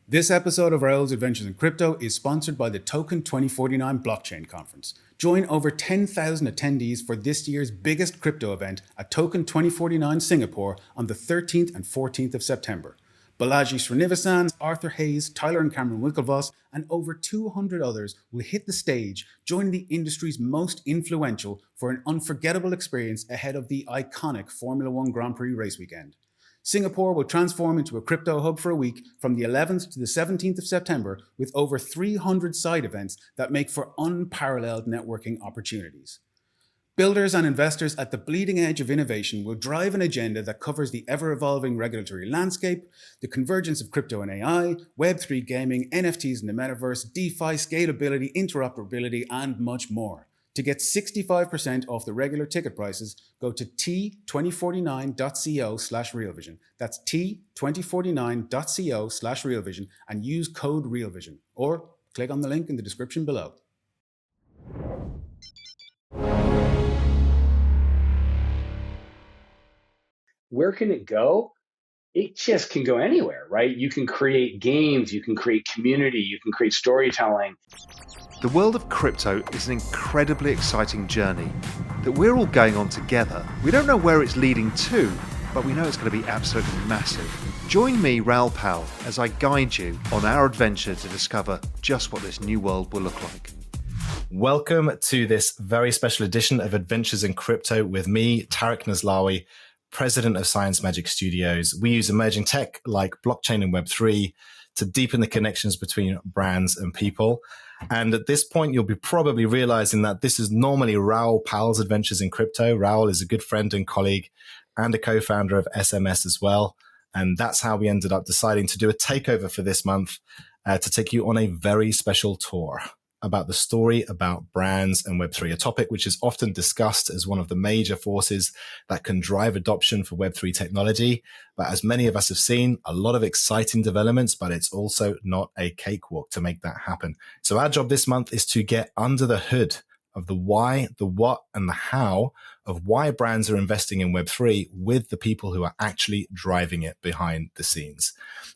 This episode of Raoul's Adventures in Crypto is sponsored by the Token 2049 Blockchain Conference. Join over 10,000 attendees for this year's biggest crypto event at Token 2049 Singapore on the 13th and 14th of September. Balaji Srinivasan, Arthur Hayes, Tyler and Cameron Winklevoss, and over 200 others will hit the stage, joining the industry's most influential for an unforgettable experience ahead of the iconic Formula One Grand Prix race weekend. Singapore will transform into a crypto hub for a week from the 11th to the 17th of September with over 300 side events that make for unparalleled networking opportunities. Builders and investors at the bleeding edge of innovation will drive an agenda that covers the ever-evolving regulatory landscape, the convergence of crypto and AI, Web3 gaming, NFTs in the metaverse, DeFi, scalability, interoperability, and much more. To get 65% off the regular ticket prices, go to t2049.co/realvision. That's t2049.co/realvision and use code realvision, or click on the link in the description below. Where can it go? It just can go anywhere, right? You can create games, you can create community, you can create storytelling. The world of crypto is an incredibly exciting journey that we're all going on together. We don't know where it's leading to, but we know it's going to be absolutely massive. Join me, Raoul, as I guide you on our adventure to discover just what this new world will look like. Welcome to this very special edition of Adventures in Crypto with me, Tareq Nazlawy, president of Science Magic Studios. We use emerging tech like blockchain and Web3 to deepen the connections between brands and people. And at this point, you'll be probably realizing that this is normally Raoul Powell's Adventures in Crypto. Raoul is a good friend and colleague and a co-founder of SMS as well. And that's how we ended up deciding to do a takeover for this month to take you on a very special tour about the story about brands and Web3, a topic which is often discussed as one of the major forces that can drive adoption for Web3 technology. But as many of us have seen, a lot of exciting developments, but it's also not a cakewalk to make that happen. So our job this month is to get under the hood of the why, the what, and the how of why brands are investing in Web3 with the people who are actually driving it behind the scenes.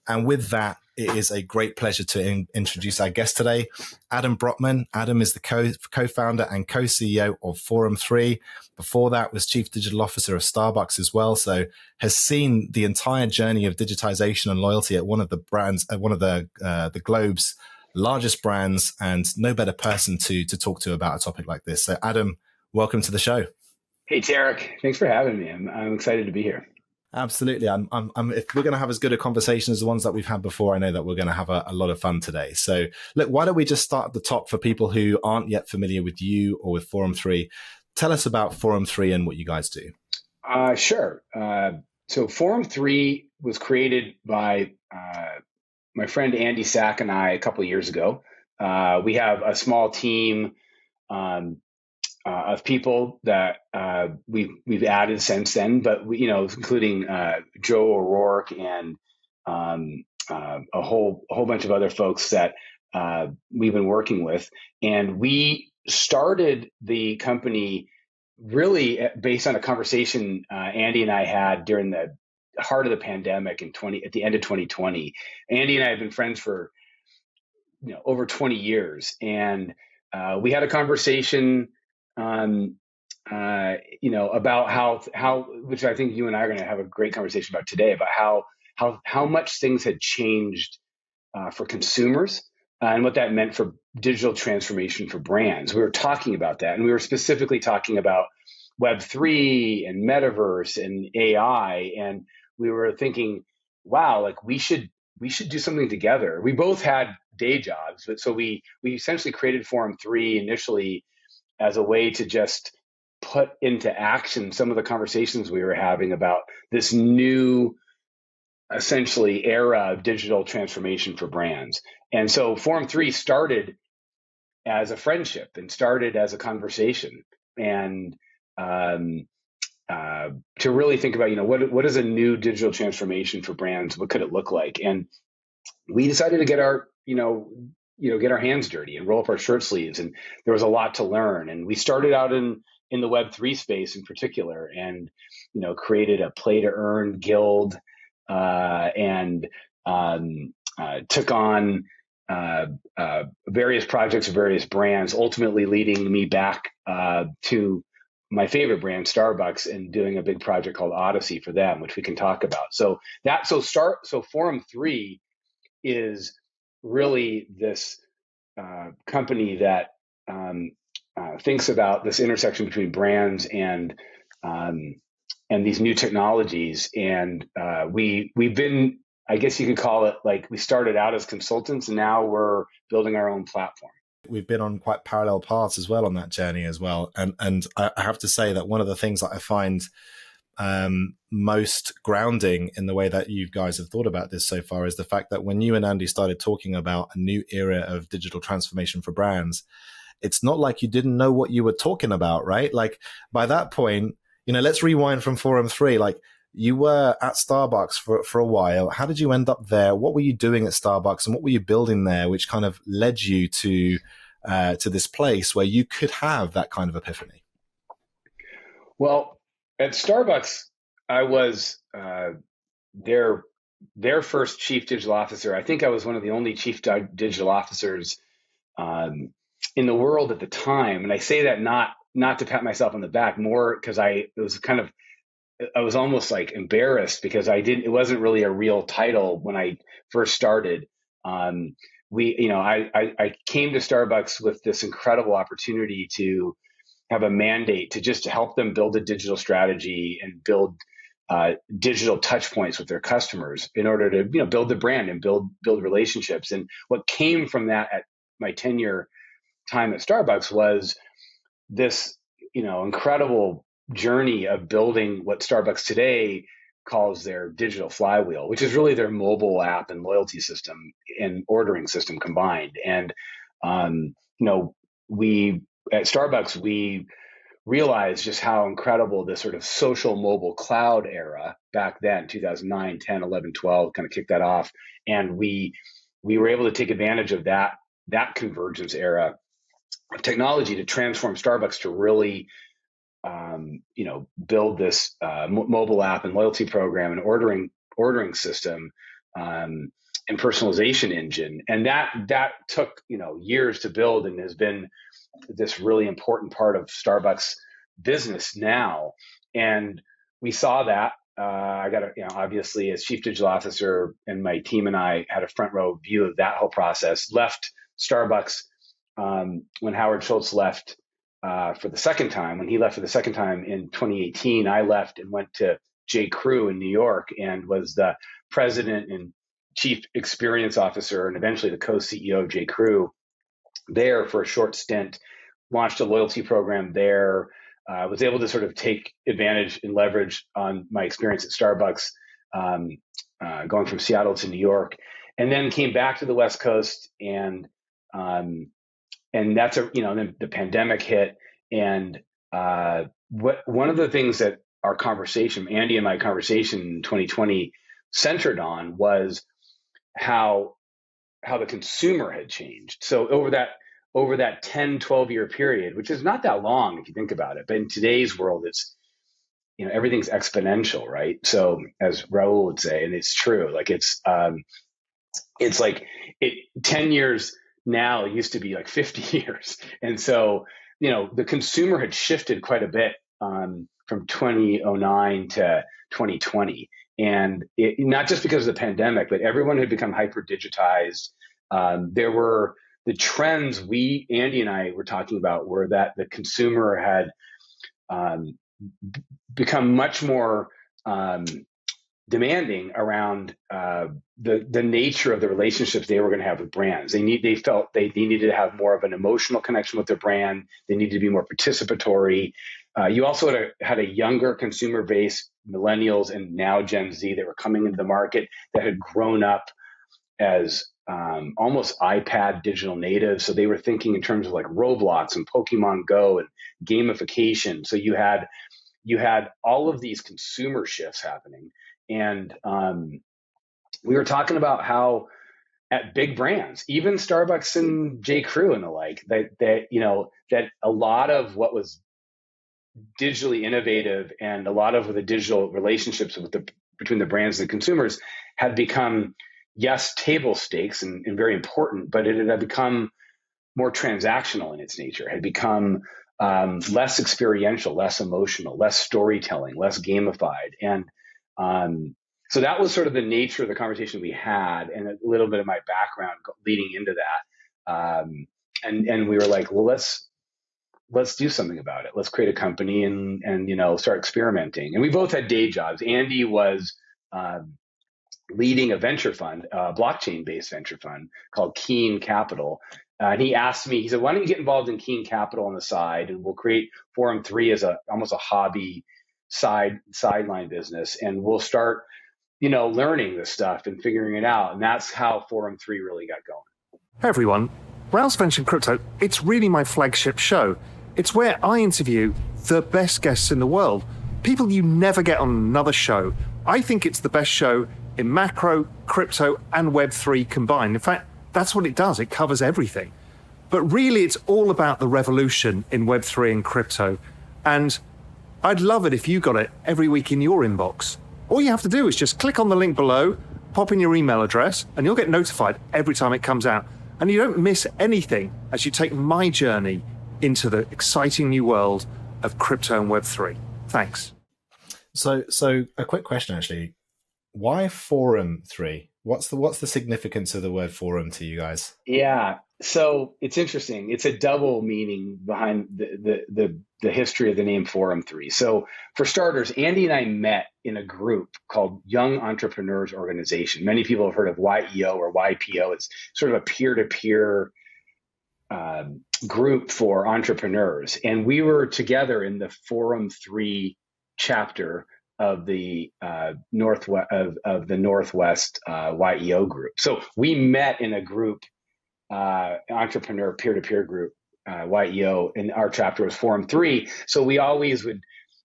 And with that, it is a great pleasure to introduce our guest today, Adam Brotman. Adam is the co-founder and co-CEO of Forum 3. Before that was Chief Digital Officer of Starbucks as well, so has seen the entire journey of digitization and loyalty at one of the brands, at one of the globe's largest brands, and no better person to talk to about a topic like this. So Adam, welcome to the show. Hey, Tareq, thanks for having me. I'm excited to be here. Absolutely. I'm if we're going to have as good a conversation as the ones that we've had before, I know that we're going to have a lot of fun today. So look, why don't we just start at the top for people who aren't yet familiar with you or with Forum 3. Tell us about Forum 3 and what you guys do. Sure. So Forum 3 was created by my friend Andy Sack and I a couple of years ago. We have a small team of people that we've added since then, but including Joe O'Rourke and a whole bunch of other folks that we've been working with, and we started the company really based on a conversation Andy and I had during the heart of the pandemic at the end of 2020. Andy and I have been friends for over 20 years, and we had a conversation about how, which I think you and I are going to have a great conversation about today, about how much things had changed for consumers and what that meant for digital transformation for brands. We were talking about that, and we were specifically talking about Web3 and metaverse and AI, and we were thinking, wow, like we should do something together. We both had day jobs, but so we essentially created Forum 3 initially as a way to just put into action some of the conversations we were having about this new, essentially, era of digital transformation for brands. And so Forum 3 started as a friendship and started as a conversation, and to really think about, what is a new digital transformation for brands? What could it look like? And we decided to get our, get our hands dirty and roll up our shirt sleeves. And there was a lot to learn. And we started out in the Web3 space in particular, and, created a play to earn guild, and took on various projects, various brands, ultimately leading me back to my favorite brand, Starbucks, and doing a big project called Odyssey for them, which we can talk about. So Forum 3 is really this company that thinks about this intersection between brands and these new technologies. And we've been, I guess you could call it, like, we started out as consultants and now we're building our own platform. We've been on quite parallel paths as well on that journey as well. And I have to say that one of the things that I find most grounding in the way that you guys have thought about this so far is the fact that when you and Andy started talking about a new era of digital transformation for brands, it's not like you didn't know what you were talking about, right? Like, by that point, let's rewind from Forum 3. Like, you were at Starbucks for a while. How did you end up there? What were you doing at Starbucks and what were you building there, which kind of led you to this place where you could have that kind of epiphany? Well, at Starbucks, I was their first chief digital officer. I think I was one of the only chief digital officers in the world at the time. And I say that not to pat myself on the back, more because I was almost like embarrassed because it wasn't really a real title when I first started. I came to Starbucks with this incredible opportunity to have a mandate to just help them build a digital strategy and build digital touch points with their customers in order to, build the brand and build relationships. And what came from that at my tenure time at Starbucks was this, incredible journey of building what Starbucks today calls their digital flywheel, which is really their mobile app and loyalty system and ordering system combined. And, we at Starbucks, we realized just how incredible this sort of social mobile cloud era back then, 2009, 10, 11, 12, kind of kicked that off. And we were able to take advantage of that convergence era of technology to transform Starbucks to really build this mobile app and loyalty program and ordering system and personalization engine. And that took years to build and has been this really important part of Starbucks business now. And we saw that. I got obviously as chief digital officer, and my team and I had a front row view of that whole process. Left Starbucks when Howard Schultz left for the second time. When he left for the second time in 2018, I left and went to Jcrew in New York and was the president and chief experience officer and eventually the co-CEO of Jcrew there for a short stint, launched a loyalty program there, was able to sort of take advantage and leverage on my experience at Starbucks, going from Seattle to New York, and then came back to the West Coast and that's then the pandemic hit. And one of the things that our conversation, Andy and my conversation in 2020 centered on was how the consumer had changed. So over that 10, 12 year period, which is not that long if you think about it, but in today's world, it's, everything's exponential, right? So as Raoul would say, and it's true, like it's like 10 years now used to be like 50 years. And so, the consumer had shifted quite a bit from 2009 to 2020. And not just because of the pandemic, but everyone had become hyper digitized. There were the trends Andy and I were talking about were that the consumer had become much more demanding around the nature of the relationships they were going to have with brands. They felt they needed to have more of an emotional connection with their brand. They needed to be more participatory. You also had a younger consumer base, millennials and now Gen Z, that were coming into the market that had grown up as almost iPad digital natives. So they were thinking in terms of like Roblox and Pokemon Go and gamification. So you had all of these consumer shifts happening. And we were talking about how at big brands, even Starbucks and Jcrew and the like, that a lot of what was digitally innovative and a lot of the digital relationships between the brands and the consumers had become yes, table stakes and very important, but it had become more transactional in its nature, had become less experiential, less emotional, less storytelling, less gamified. And so that was sort of the nature of the conversation we had, and a little bit of my background leading into that. And we were like, well, let's do something about it. Let's create a company and start experimenting. And we both had day jobs. Andy was leading a venture fund, a blockchain-based venture fund called Keen Capital. And he asked me, he said, why don't you get involved in Keen Capital on the side, and we'll create Forum 3 as almost a hobby sideline business, and we'll start, learning this stuff and figuring it out. And that's how Forum 3 really got going. Hey everyone, Raoul's Venture Crypto, it's really my flagship show. It's where I interview the best guests in the world, people you never get on another show. I think it's the best show in macro, crypto, and Web3 combined. In fact, that's what it does. It covers everything. But really, it's all about the revolution in Web3 and crypto. And I'd love it if you got it every week in your inbox. All you have to do is just click on the link below, pop in your email address, and you'll get notified every time it comes out. And you don't miss anything as you take my journey into the exciting new world of crypto and Web3. Thanks. So a quick question, actually. Why Forum 3? What's the significance of the word forum to you guys? Yeah, so it's interesting. It's a double meaning behind the history of the name Forum 3. So for starters, Andy and I met in a group called Young Entrepreneurs Organization. Many people have heard of YEO or YPO. It's sort of a peer-to-peer group for entrepreneurs. And we were together in the Forum 3 chapter of the Northwest YEO group. So we met in a group, entrepreneur peer-to-peer group, YEO, and our chapter was Forum 3. So we always would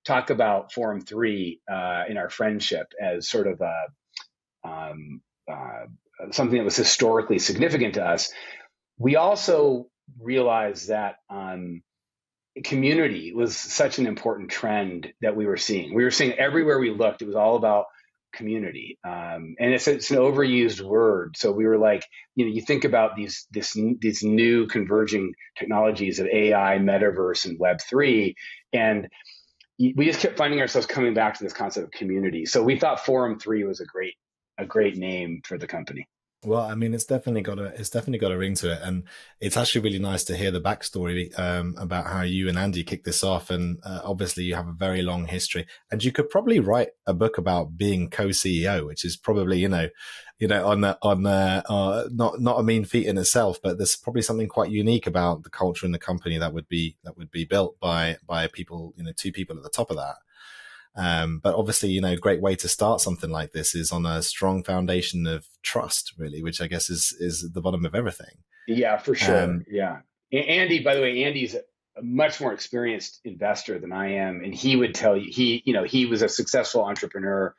talk about Forum 3 in our friendship as sort of something that was historically significant to us. We also realized that community was such an important trend that we were seeing. We were seeing everywhere we looked, it was all about community. And it's an overused word. So we were like, you think about these new converging technologies of AI, metaverse, and Web3. And we just kept finding ourselves coming back to this concept of community. So we thought Forum 3 was a great name for the company. Well, I mean, it's definitely got a ring to it, and it's actually really nice to hear the backstory about how you and Andy kicked this off. And obviously, you have a very long history, and you could probably write a book about being co-CEO, which is probably not a mean feat in itself. But there's probably something quite unique about the culture in the company that would be built by people, two people at the top of that. But obviously, a great way to start something like this is on a strong foundation of trust, really, which I guess is the bottom of everything. Yeah, for sure. Yeah. Andy, by the way, Andy's a much more experienced investor than I am. And he would tell you, he was a successful entrepreneur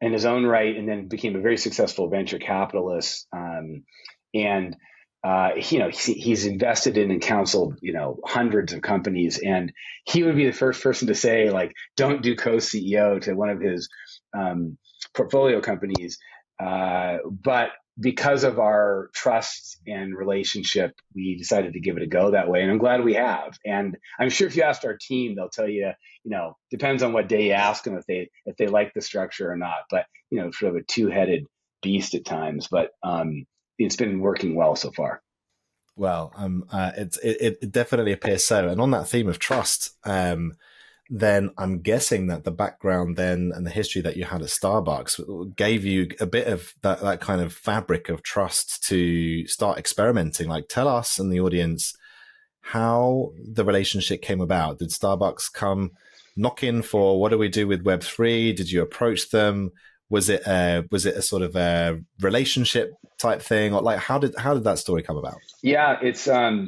in his own right, and then became a very successful venture capitalist. He's invested in and counseled, hundreds of companies, and he would be the first person to say, like, don't do co-CEO to one of his portfolio companies. But because of our trust and relationship, we decided to give it a go that way. And I'm glad we have. And I'm sure if you asked our team, they'll tell you, depends on what day you ask them if they like the structure or not. But, sort of a two-headed beast at times. But it's been working well so far. Well, it definitely appears so. And on that theme of trust, then I'm guessing that the background then and the history that you had at Starbucks gave you a bit of that kind of fabric of trust to start experimenting. Like, tell us and the audience how the relationship came about. Did Starbucks come knocking for, what do we do with Web3? Did you approach them? Was it a sort of a relationship type thing, or like how did that story come about? Yeah, it's a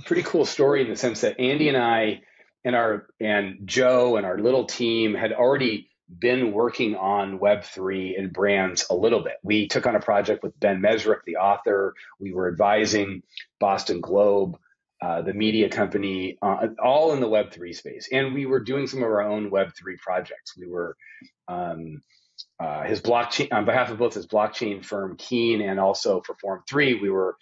pretty cool story in the sense that Andy and I and Joe and our little team had already been working on Web3 and brands a little bit. We took on a project with Ben Mesrick, the author. We were advising Boston Globe, the media company, all in the Web3 space. And we were doing some of our own Web3 projects. We were his blockchain, on behalf of both his blockchain firm Keen and also for Form 3, we were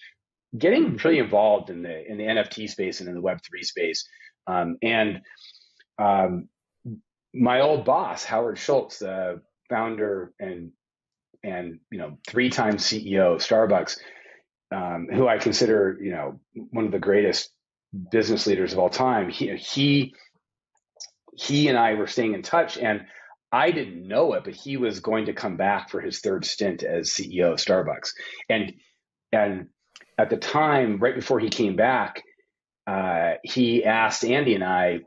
getting pretty involved in the NFT space and in the Web3 space. And my old boss, Howard Schultz, the founder and 3-time CEO of Starbucks, who I consider one of the greatest business leaders of all time, he and I were staying in touch, and I didn't know it, but he was going to come back for his third stint as CEO of Starbucks. And at the time, right before he came back, he asked Andy and I,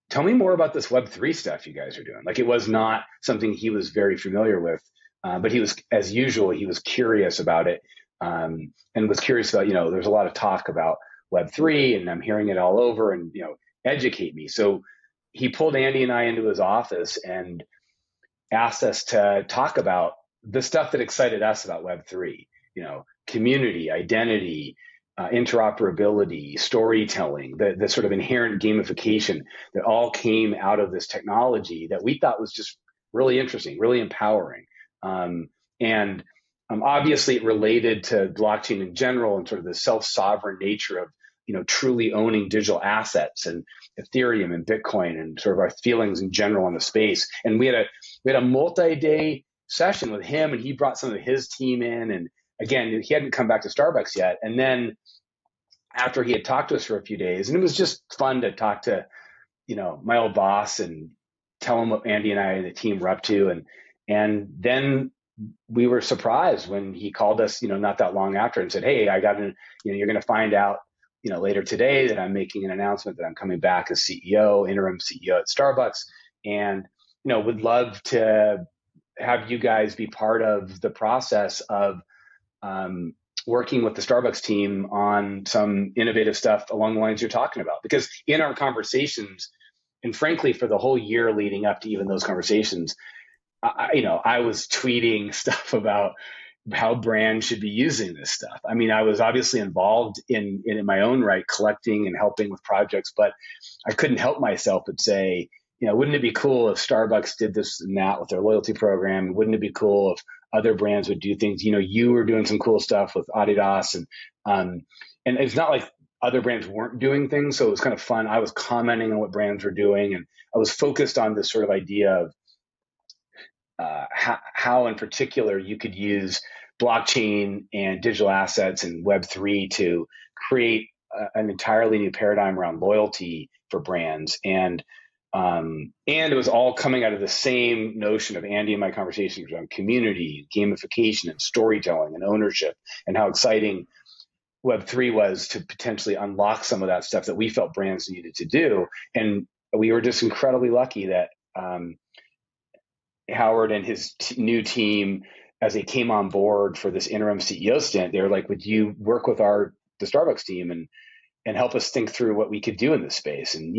tell me more about this Web3 stuff you guys are doing. Like, it was not something he was very familiar with, but he was, as usual, he was curious about it, and was curious about, there's a lot of talk about Web3, and I'm hearing it all over, and, educate me. So he pulled Andy and I into his office and asked us to talk about the stuff that excited us about Web3, community, identity, interoperability, storytelling, the sort of inherent gamification that all came out of this technology that we thought was just really interesting, really empowering. And obviously it related to blockchain in general and sort of the self-sovereign nature of, truly owning digital assets and Ethereum and Bitcoin and sort of our feelings in general on the space. And we had a multi-day session with him, and he brought some of his team in, and again, he hadn't come back to Starbucks yet. And then after he had talked to us for a few days, and it was just fun to talk to, my old boss and tell him what Andy and I and the team were up to. And then we were surprised when he called us, not that long after, and said, "Hey, I got you're going to find out, later today that I'm making an announcement that I'm coming back as CEO, interim CEO at Starbucks. And, would love to have you guys be part of the process of working with the Starbucks team on some innovative stuff along the lines you're talking about." Because in our conversations, and frankly, for the whole year leading up to even those conversations, I was tweeting stuff about how brands should be using this stuff. I mean, I was obviously involved in my own right, collecting and helping with projects, but I couldn't help myself but say, wouldn't it be cool if Starbucks did this and that with their loyalty program? Wouldn't it be cool if other brands would do things? You were doing some cool stuff with Adidas, and it's not like other brands weren't doing things. So it was kind of fun. I was commenting on what brands were doing, and I was focused on this sort of idea of how in particular you could use blockchain and digital assets and Web3 to create an entirely new paradigm around loyalty for brands. And it was all coming out of the same notion of Andy and my conversations around community, gamification, and storytelling and ownership, and how exciting Web3 was to potentially unlock some of that stuff that we felt brands needed to do. And we were just incredibly lucky that Howard and his new team, as they came on board for this interim CEO stint, they were like, "Would you work with the Starbucks team and help us think through what we could do in this space?" And,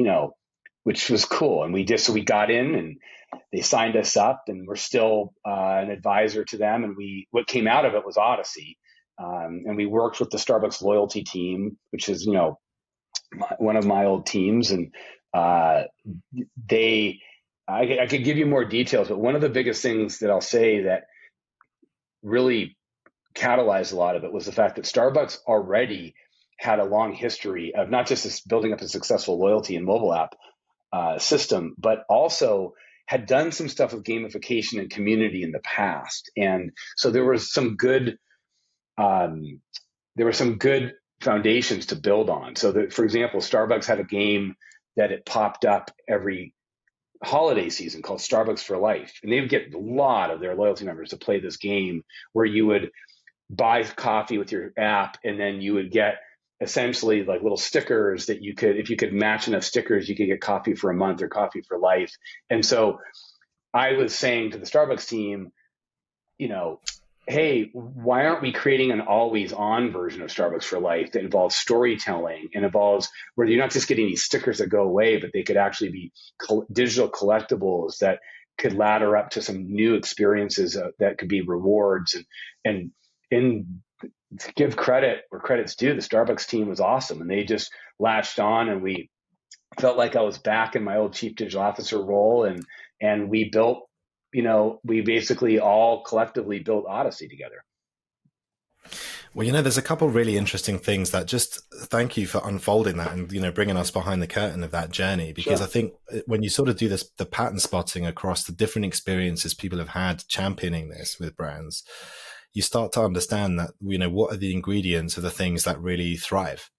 which was cool. And we got in, and they signed us up, and we're still an advisor to them. And what came out of it was Odyssey. And we worked with the Starbucks loyalty team, which is, one of my old teams. And I could give you more details, but one of the biggest things that I'll say that really catalyzed a lot of it was the fact that Starbucks already had a long history of not just building up a successful loyalty and mobile app system, but also had done some stuff with gamification and community in the past. And so there was some good foundations to build on. So for example, Starbucks had a game that it popped up every holiday season called Starbucks for Life. And they would get a lot of their loyalty members to play this game where you would buy coffee with your app, and then you would get essentially like little stickers that if you could match enough stickers, you could get coffee for a month or coffee for life. And so I was saying to the Starbucks team, hey, why aren't we creating an always on version of Starbucks for Life that involves storytelling and involves where you're not just getting these stickers that go away, but they could actually be digital collectibles that could ladder up to some new experiences that could be rewards. And to give credit where credit's due, the Starbucks team was awesome, and they just latched on, and we felt like I was back in my old chief digital officer role, and we built we basically all collectively built Odyssey together. Well, there's a couple really interesting things that just thank you for unfolding that and, bringing us behind the curtain of that journey, because Sure. I think when you sort of do the pattern spotting across the different experiences people have had championing this with brands, you start to understand that, what are the ingredients of the things that really thrive.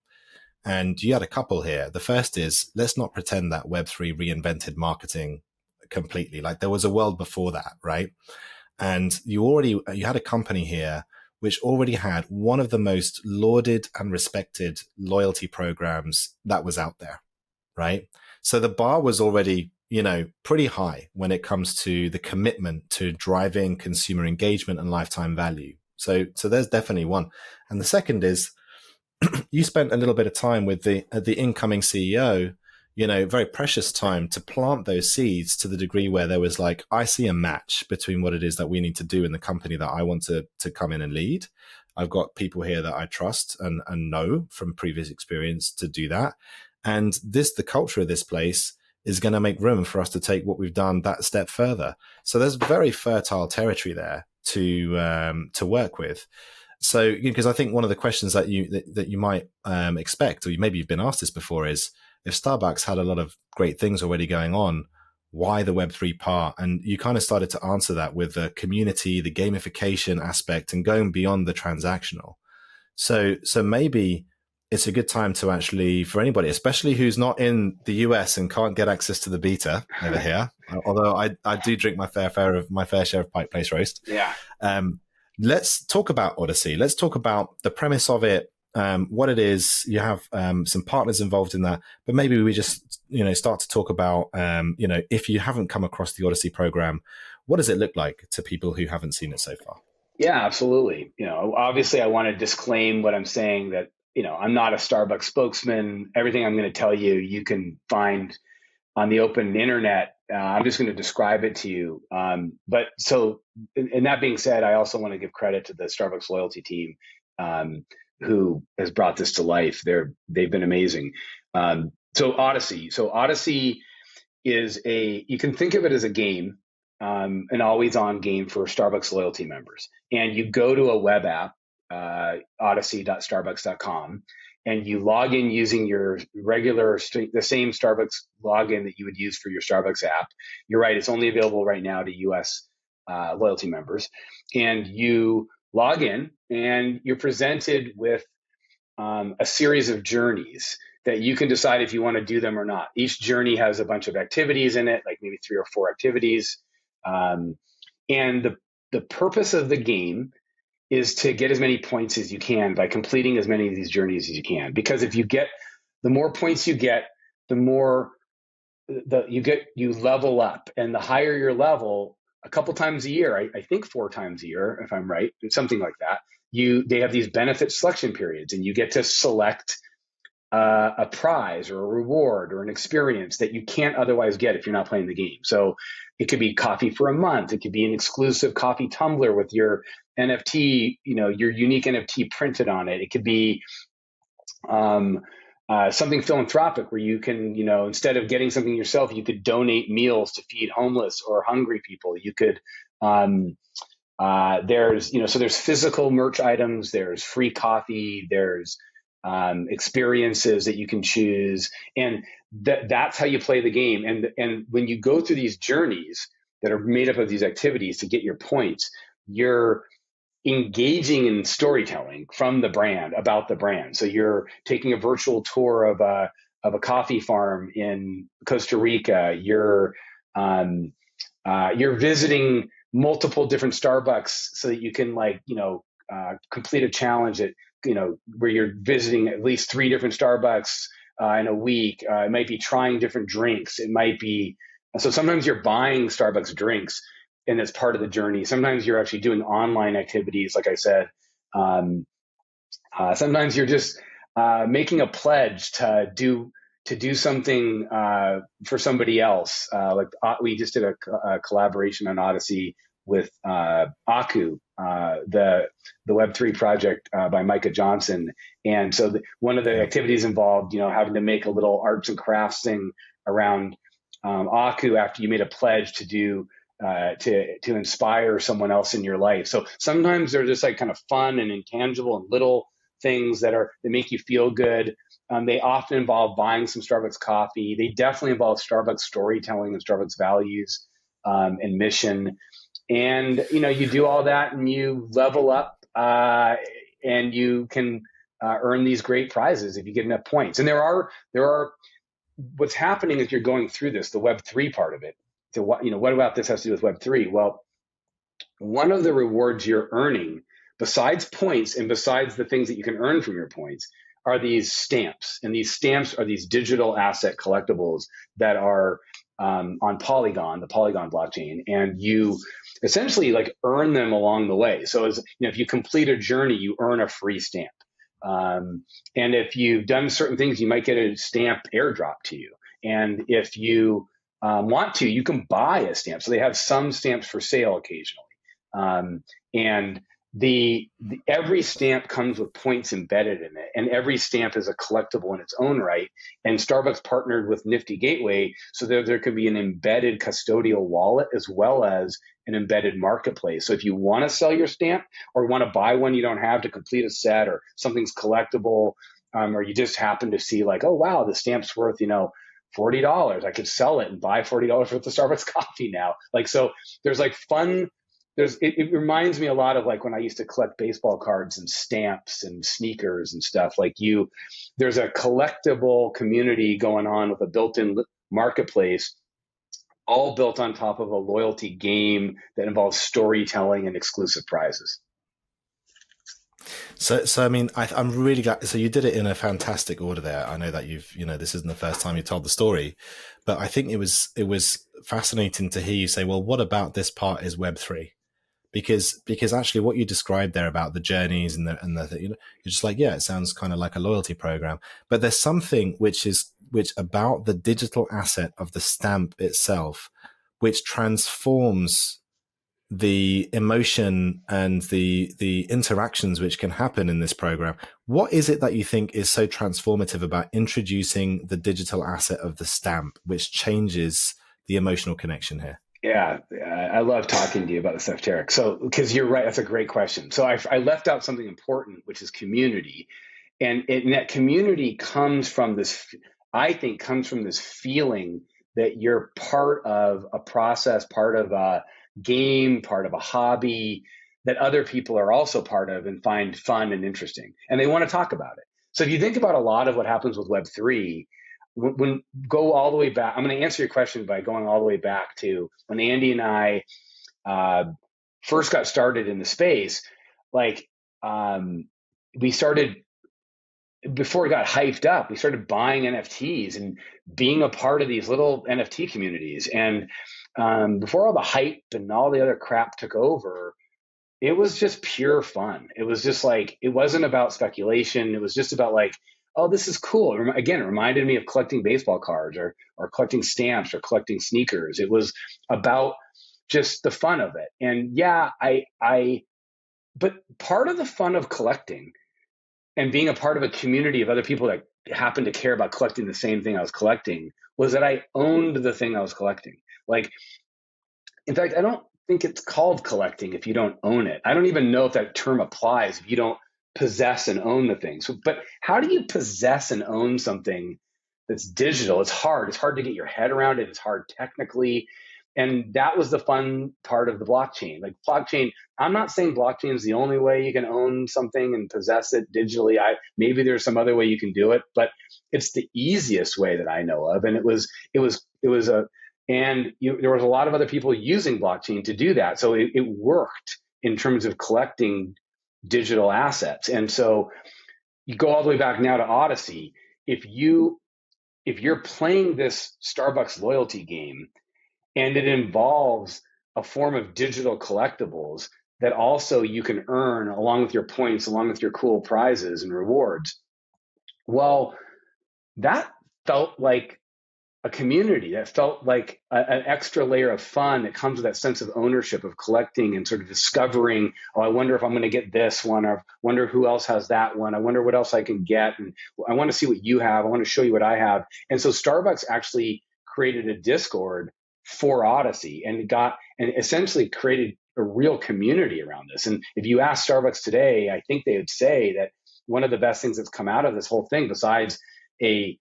And you had a couple here. The first is, let's not pretend that Web3 reinvented marketing completely. Like, there was a world before that, right? And you had a company here which already had one of the most lauded and respected loyalty programs that was out there, right? So the bar was already, pretty high when it comes to the commitment to driving consumer engagement and lifetime value. So there's definitely one. And the second is, you spent a little bit of time with the incoming CEO, very precious time to plant those seeds to the degree where there was like, I see a match between what it is that we need to do in the company that I want to come in and lead. I've got people here that I trust and know from previous experience to do that. And the culture of this place is going to make room for us to take what we've done that step further. So there's very fertile territory there to work with. So, because I think one of the questions that you might expect, or maybe you've been asked this before, is if Starbucks had a lot of great things already going on, why the Web3 part? And you kind of started to answer that with the community, the gamification aspect, and going beyond the transactional. So maybe it's a good time to actually, for anybody, especially who's not in the US and can't get access to the beta over here, although I do drink my fair share of Pike Place roast. Yeah. Let's talk about Odyssey. Let's talk about the premise of it, what it is. You have some partners involved in that, but maybe we just start to talk about if you haven't come across the Odyssey program, what does it look like to people who haven't seen it so far? Yeah, absolutely. Obviously, I want to disclaim what I'm saying, that I'm not a Starbucks spokesman. Everything I'm going to tell you, you can find on the open internet. I'm just going to describe it to you. But so, and that being said, I also want to give credit to the Starbucks loyalty team, who has brought this to life. They've been amazing. So Odyssey is you can think of it as a game, an always-on game for Starbucks loyalty members. And you go to a web app, odyssey.starbucks.com, and you log in using your the same Starbucks login that you would use for your Starbucks app. You're right, it's only available right now to US loyalty members. And you log in and you're presented with a series of journeys that you can decide if you want to do them or not. Each journey has a bunch of activities in it, like maybe 3 or 4 activities. And the purpose of the game is to get as many points as you can by completing as many of these journeys as you can. Because if the more points you get, the more you level up. And the higher your level, a couple times a year, I think 4 times a year, if I'm right, something like that, they have these benefit selection periods, and you get to select a prize or a reward or an experience that you can't otherwise get if you're not playing the game. So it could be coffee for a month. It could be an exclusive coffee tumbler with your NFT, your unique NFT printed on it. It could be something philanthropic where you can, instead of getting something yourself, you could donate meals to feed homeless or hungry people. You could, there's physical merch items, there's free coffee, there's experiences that you can choose, and that's how you play the game. And when you go through these journeys that are made up of these activities to get your points, you're engaging in storytelling from the brand about the brand. So you're taking a virtual tour of a coffee farm in Costa Rica. You're visiting multiple different Starbucks so that you can complete a challenge that where you're visiting at least 3 different Starbucks in a week. It might be trying different drinks. It might be, so sometimes you're buying Starbucks drinks and it's part of the journey. Sometimes you're actually doing online activities, like I said. Sometimes you're just making a pledge to do something for somebody else. We just did a collaboration on Odyssey with Aku, the Web3 project by Micah Johnson. And so one of the activities involved, having to make a little arts and crafts thing around Aku after you made a pledge to do to inspire someone else in your life. So sometimes they're just like kind of fun and intangible and little things that make you feel good. They often involve buying some Starbucks coffee. They definitely involve Starbucks storytelling and Starbucks values and mission. And you do all that and you level up, and you can earn these great prizes if you get enough points. And there are what's happening as you're going through this, the Web3 part of it. So what about this has to do with Web3? Well, one of the rewards you're earning, besides points and besides the things that you can earn from your points, are these stamps. And these stamps are these digital asset collectibles that are on Polygon, the Polygon blockchain, and you essentially like earn them along the way. So as if you complete a journey, you earn a free stamp. And if you've done certain things, you might get a stamp airdrop to you. And if you want to, you can buy a stamp. So they have some stamps for sale occasionally. And every stamp comes with points embedded in it, and every stamp is a collectible in its own right. And Starbucks partnered with Nifty Gateway so that there could be an embedded custodial wallet as well as an embedded marketplace. So if you want to sell your stamp or want to buy one you don't have to complete a set, or something's collectible, or you just happen to see like, oh wow, the stamp's worth $40. I could sell it and buy $40 worth of Starbucks coffee now. Like, so there's like fun. It reminds me a lot of like when I used to collect baseball cards and stamps and sneakers and stuff. Like there's a collectible community going on with a built-in marketplace, all built on top of a loyalty game that involves storytelling and exclusive prizes. So I mean, I'm really glad. So you did it in a fantastic order there. I know that this isn't the first time you told the story, but I think it was fascinating to hear you say, well, what about this part is Web3? Because actually what you described there about the journeys and the you're just like, yeah, it sounds kind of like a loyalty program, but there's something which about the digital asset of the stamp itself, which transforms the emotion and the interactions which can happen in this program. What is it that you think is so transformative about introducing the digital asset of the stamp, which changes the emotional connection here? Yeah, I love talking to you about this stuff, Tareq. So, because you're right, that's a great question. So I left out something important, which is community. And that community comes from this, I think, comes from this feeling that you're part of a process, part of a game, part of a hobby that other people are also part of and find fun and interesting. And they want to talk about it. So if you think about a lot of what happens with Web3, go all the way back. I'm going to answer your question by going all the way back to when Andy and I first got started in the space. Like we started, before it got hyped up, we started buying NFTs and being a part of these little NFT communities. And before all the hype and all the other crap took over, it was just pure fun. It was just like, it wasn't about speculation. It was just about like, oh, this is cool. Again, it reminded me of collecting baseball cards or collecting stamps or collecting sneakers. It was about just the fun of it. And yeah, but part of the fun of collecting and being a part of a community of other people that happened to care about collecting the same thing I was collecting was that I owned the thing I was collecting. Like, in fact, I don't think it's called collecting if you don't own it. I don't even know if that term applies if you don't possess and own the thing. So, but how do you possess and own something that's digital? It's hard. It's hard to get your head around it. It's hard technically. And that was the fun part of the blockchain. Like blockchain, I'm not saying blockchain is the only way you can own something and possess it digitally. Maybe there's some other way you can do it, but it's the easiest way that I know of. And there was a lot of other people using blockchain to do that. So it worked in terms of collecting digital assets. And so you go all the way back now to Odyssey. If you're playing this Starbucks loyalty game and it involves a form of digital collectibles that also you can earn along with your points, along with your cool prizes and rewards, well, that felt like a community. That felt like an extra layer of fun that comes with that sense of ownership of collecting and sort of discovering, oh, I wonder if I'm going to get this one, or I wonder who else has that one. I wonder what else I can get. And I want to see what you have. I want to show you what I have. And so Starbucks actually created a Discord for Odyssey and essentially created a real community around this. And if you ask Starbucks today, I think they would say that one of the best things that's come out of this whole thing, besides a,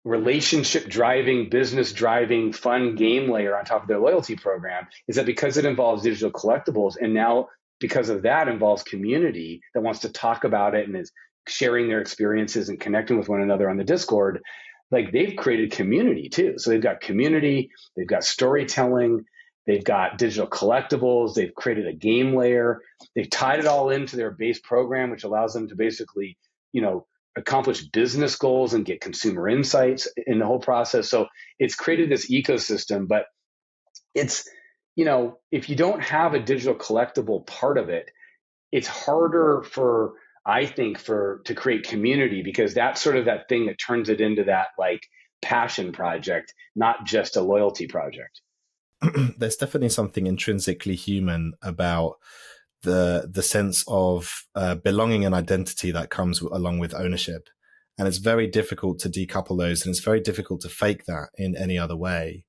relationship driving, business driving, fun game layer on top of their loyalty program, is that because it involves digital collectibles, and now because of that involves community that wants to talk about it and is sharing their experiences and connecting with one another on the Discord, like they've created community too. So they've got community, they've got storytelling, they've got digital collectibles, they've created a game layer, they've tied it all into their base program, which allows them to basically, accomplish business goals and get consumer insights in the whole process. So it's created this ecosystem, but it's, if you don't have a digital collectible part of it, it's harder to create community, because that's sort of that thing that turns it into that like passion project, not just a loyalty project. There's definitely something intrinsically human about the sense of belonging and identity that comes along with ownership. And it's very difficult to decouple those, and it's very difficult to fake that in any other way.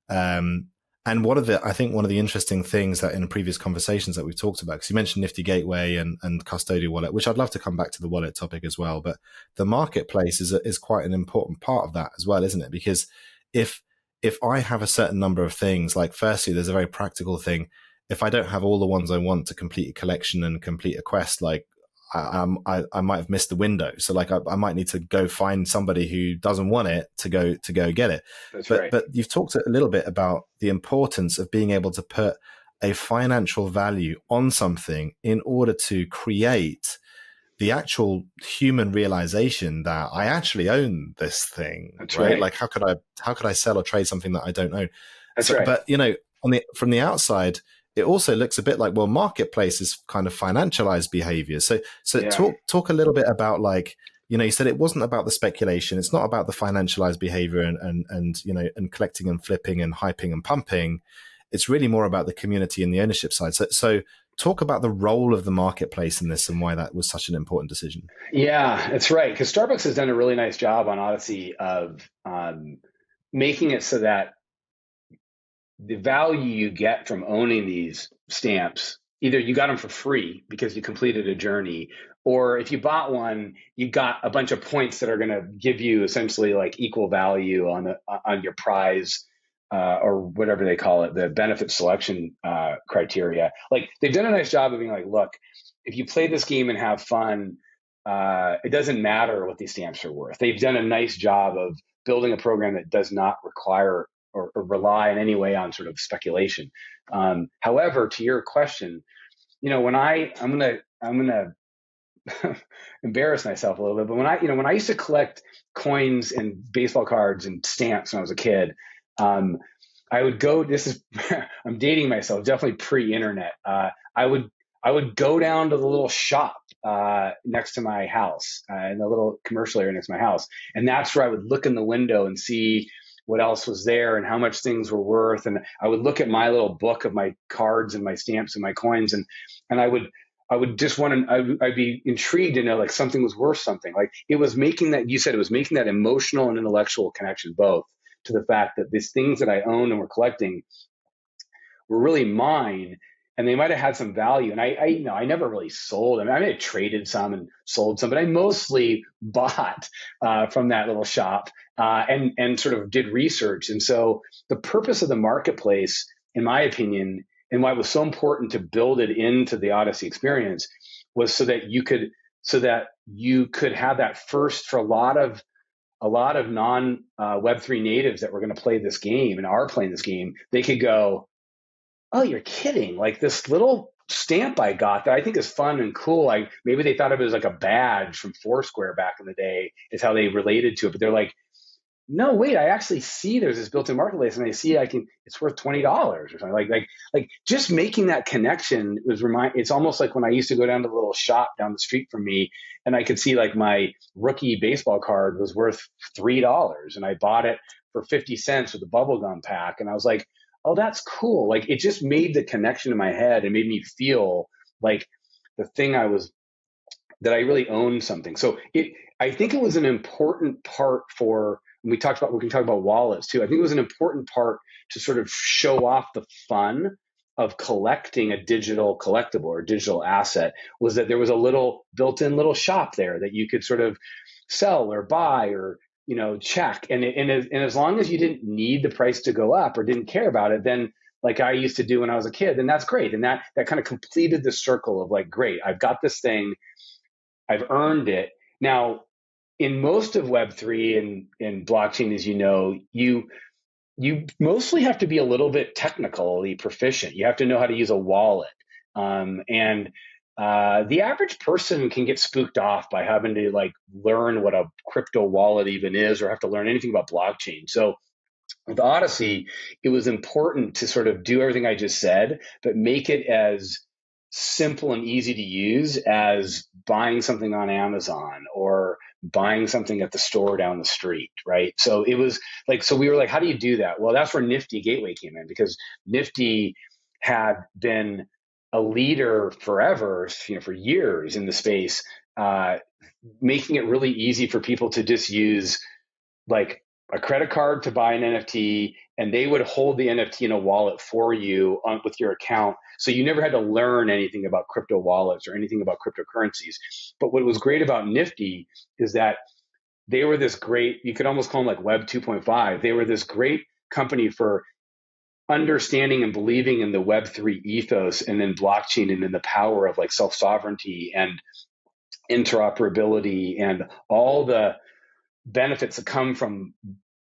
And I think one of the interesting things that in previous conversations that we've talked about, because you mentioned Nifty Gateway and custodial wallet, which I'd love to come back to the wallet topic as well, but the marketplace is quite an important part of that as well, isn't it? Because if I have a certain number of things, like firstly, there's a very practical thing. If I don't have all the ones I want to complete a collection and complete a quest, like I might have missed the window. So like I might need to go find somebody who doesn't want it to go get it. That's right. But you've talked a little bit about the importance of being able to put a financial value on something in order to create the actual human realization that I actually own this thing. That's right. Like how could I sell or trade something that I don't own? That's right. But from the outside, it also looks a bit like, well, marketplace is kind of financialized behavior. So yeah. Talk a little bit about, like, you said it wasn't about the speculation. It's not about the financialized behavior and collecting and flipping and hyping and pumping. It's really more about the community and the ownership side. So talk about the role of the marketplace in this and why that was such an important decision. Yeah, that's right. Because Starbucks has done a really nice job on Odyssey of making it so that the value you get from owning these stamps, either you got them for free because you completed a journey, or if you bought one, you got a bunch of points that are going to give you essentially like equal value on your prize or whatever they call it, the benefit selection criteria. Like they've done a nice job of being like, look, if you play this game and have fun, it doesn't matter what these stamps are worth. They've done a nice job of building a program that does not require or rely in any way on sort of speculation. However, to your question, when I'm gonna embarrass myself a little bit, but when I used to collect coins and baseball cards and stamps when I was a kid, I would go. I'm dating myself. Definitely pre-internet. I would go down to the little shop next to my house, in the little commercial area next to my house, and that's where I would look in the window and see what else was there and how much things were worth. And I would look at my little book of my cards and my stamps and my coins, and I would just want to, I'd be intrigued to know like something was worth something. Like it was making that, you said it was making that emotional and intellectual connection, both to the fact that these things that I own and were collecting were really mine, and they might have had some value. And I never really sold. I may have traded some and sold some, but I mostly bought from that little shop and sort of did research. And so the purpose of the marketplace, in my opinion, and why it was so important to build it into the Odyssey experience, was so that you could have that first for a lot of non Web3 natives that were going to play this game and are playing this game. They could go, oh, you're kidding. Like this little stamp I got that I think is fun and cool. Maybe they thought of it as like a badge from Foursquare back in the day is how they related to it. But they're like, no, wait, I actually see there's this built-in marketplace, and I see it's worth $20 or something. Like just making that connection it's almost like when I used to go down to the little shop down the street from me, and I could see like my rookie baseball card was worth $3, and I bought it for 50 cents with a bubblegum pack, and I was like, oh, that's cool. Like it just made the connection in my head and made me feel like the thing that I really owned something. So I think it was an important part for we can talk about wallets too. I think it was an important part to sort of show off the fun of collecting a digital collectible or digital asset, was that there was a little built-in little shop there that you could sort of sell or buy or, check. And as long as you didn't need the price to go up or didn't care about it, then like I used to do when I was a kid, then that's great. And that kind of completed the circle of like, great, I've got this thing, I've earned it. Now, in most of Web3 and blockchain, as you know, you mostly have to be a little bit technically proficient. You have to know how to use a wallet. And the average person can get spooked off by having to like learn what a crypto wallet even is or have to learn anything about blockchain. So with Odyssey, it was important to sort of do everything I just said, but make it as simple and easy to use as buying something on Amazon or buying something at the store down the street, right? So it was like, so we were like, how do you do that? Well, that's where Nifty Gateway came in, because Nifty had been a leader forever, for years in the space, making it really easy for people to just use like a credit card to buy an NFT, and they would hold the NFT in a wallet for you with your account. So you never had to learn anything about crypto wallets or anything about cryptocurrencies. But what was great about Nifty is that they were this great, you could almost call them like Web 2.5. They were this great company for understanding and believing in the Web3 ethos and then blockchain and in the power of like self-sovereignty and interoperability and all the benefits that come from